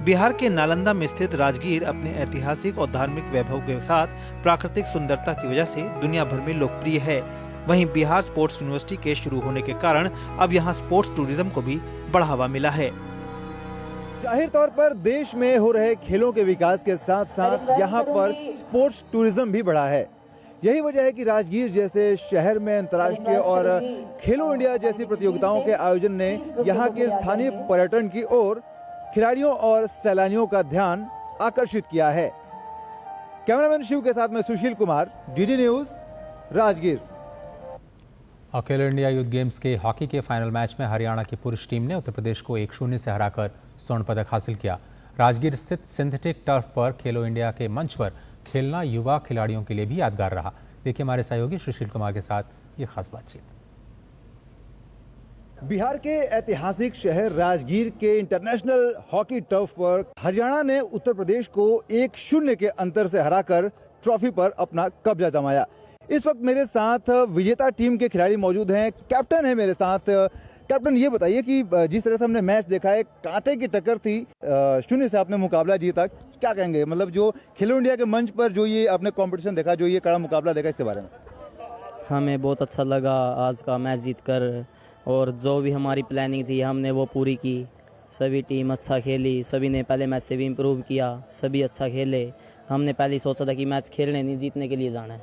बिहार के नालंदा में स्थित राजगीर अपने ऐतिहासिक और धार्मिक वैभव के साथ प्राकृतिक सुंदरता की वजह से दुनिया भर में लोकप्रिय है। वहीं बिहार स्पोर्ट्स यूनिवर्सिटी के शुरू होने के कारण अब यहाँ स्पोर्ट्स टूरिज्म को भी बढ़ावा मिला है। जाहिर तौर पर देश में हो रहे खेलों के विकास के साथ साथ यहाँ पर स्पोर्ट्स टूरिज्म भी बढ़ा है। यही वजह है कि राजगीर जैसे शहर में अंतर्राष्ट्रीय और खेलो इंडिया जैसी प्रतियोगिताओं के आयोजन ने यहाँ के स्थानीय पर्यटन की ओर खिलाड़ियों और सैलानियों का ध्यान आकर्षित किया है। कैमरामैन शिव के साथ में सुशील कुमार, डीडी न्यूज, राजगीर। खेलो इंडिया यूथ गेम्स के हॉकी के फाइनल मैच में हरियाणा की पुरुष टीम ने उत्तर प्रदेश को 1-0 से हराकर स्वर्ण पदक हासिल किया। राजगीर स्थित सिंथेटिक टर्फ पर खेलो इंडिया के मंच पर खेलना युवा खिलाड़ियों के लिए भी यादगार रहा। देखिए हमारे सहयोगी सुशील कुमार के साथ ये खास बातचीत। बिहार के ऐतिहासिक शहर राजगीर के इंटरनेशनल हॉकी टर्फ पर हरियाणा ने उत्तर प्रदेश को 1-0 के अंतर से हराकर ट्रॉफी पर अपना कब्जा जमाया। इस वक्त मेरे साथ विजेता टीम के खिलाड़ी मौजूद हैं। कैप्टन है मेरे साथ। कैप्टन, ये बताइए कि जिस तरह से हमने मैच देखा है, कांटे की टक्कर थी, 0 से आपने मुकाबला जीता, क्या कहेंगे? मतलब जो खेलो इंडिया के मंच पर जो ये आपने कंपटीशन देखा, जो ये कड़ा मुकाबला देखा, इसके बारे में? हमें बहुत अच्छा लगा आज का मैच जीतकर और जो भी हमारी प्लानिंग थी हमने वो पूरी की। सभी टीम अच्छा खेली, सभी ने पहले मैच से भी इम्प्रूव किया, सभी अच्छा खेले। हमने पहले सोचा था कि मैच खेलने नहीं, जीतने के लिए जाना है,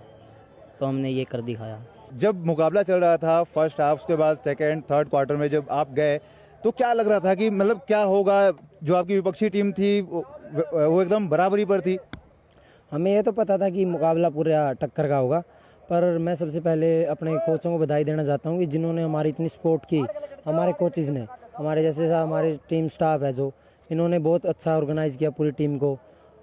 तो हमने ये कर दिखाया। जब मुकाबला चल रहा था फर्स्ट हाफ, उसके बाद सेकंड, थर्ड क्वार्टर में जब आप गए तो क्या लग रहा था कि मतलब क्या होगा? जो आपकी विपक्षी टीम थी वो एकदम बराबरी पर थी। हमें ये तो पता था कि मुकाबला पूरा टक्कर का होगा, पर मैं सबसे पहले अपने कोचों को बधाई देना चाहता हूँ कि जिन्होंने हमारी इतनी सपोर्ट की। हमारे कोचेज़ ने, हमारे जैसे हमारे टीम स्टाफ है जो, इन्होंने बहुत अच्छा ऑर्गेनाइज़ किया पूरी टीम को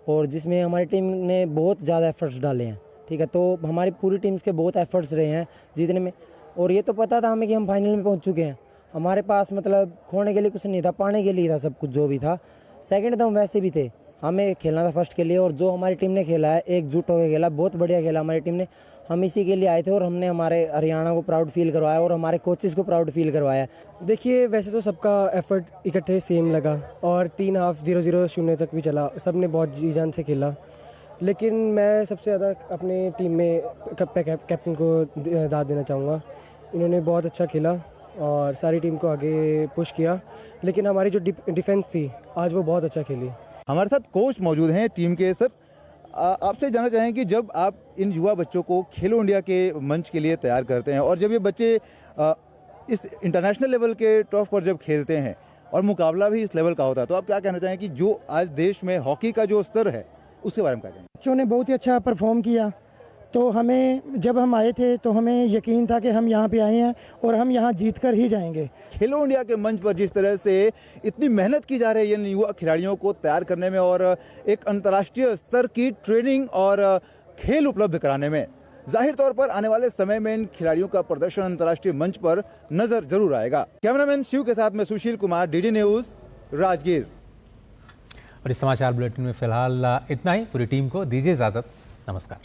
और जिसमें हमारी टीम ने बहुत ज़्यादा एफर्ट्स डाले हैं। ठीक है, तो हमारी पूरी टीम्स के बहुत एफर्ट्स रहे हैं जीतने में और ये तो पता था हमें कि हम फाइनल में पहुंच चुके हैं। हमारे पास मतलब खोने के लिए कुछ नहीं था, पाने के लिए था सब कुछ जो भी था। सेकंड तो हम वैसे भी थे, हमें खेलना था फर्स्ट के लिए और जो हमारी टीम ने खेला है एकजुट होकर खेला, बहुत बढ़िया खेला हमारी टीम ने। हम इसी के लिए आए थे और हमने हमारे हरियाणा को प्राउड फील करवाया और हमारे कोचेस को प्राउड फील करवाया। देखिए वैसे तो सबका एफर्ट इकट्ठे सेम लगा और 3 हाफ 0-0 तक भी चला, सब ने बहुत जी जान से खेला। लेकिन मैं सबसे ज़्यादा अपने टीम में कैप्टन को दाद देना चाहूँगा। इन्होंने बहुत अच्छा खेला और सारी टीम को आगे पुश किया, लेकिन हमारी जो डिफेंस थी आज वो बहुत अच्छा खेली। हमारे साथ कोच मौजूद हैं टीम के। सर, आपसे जानना चाहें कि जब आप इन युवा बच्चों को खेलो इंडिया के मंच के लिए तैयार करते हैं और जब ये बच्चे इस इंटरनेशनल लेवल के टर्फ पर जब खेलते हैं और मुकाबला भी इस लेवल का होता है, तो आप क्या कहना चाहें कि जो आज देश में हॉकी का जो स्तर है उसके बारे में क्या कहें? बच्चों ने बहुत ही अच्छा परफॉर्म किया, तो हमें जब हम आए थे तो हमें यकीन था कि हम यहाँ पे आए हैं और हम यहाँ जीत कर ही जाएंगे। खेलो इंडिया के मंच पर जिस तरह से इतनी मेहनत की जा रही है इन युवा खिलाड़ियों को तैयार करने में और एक अंतर्राष्ट्रीय स्तर की ट्रेनिंग और खेल उपलब्ध कराने में, जाहिर तौर पर आने वाले समय में इन खिलाड़ियों का प्रदर्शन अंतर्राष्ट्रीय मंच पर नजर जरूर आएगा। कैमरामैन शिव के साथ में सुशील कुमार, डीडी न्यूज, राजगीर। और इस समाचार बुलेटिन में फिलहाल इतना ही। पूरी टीम को दीजिए इजाजत। नमस्कार।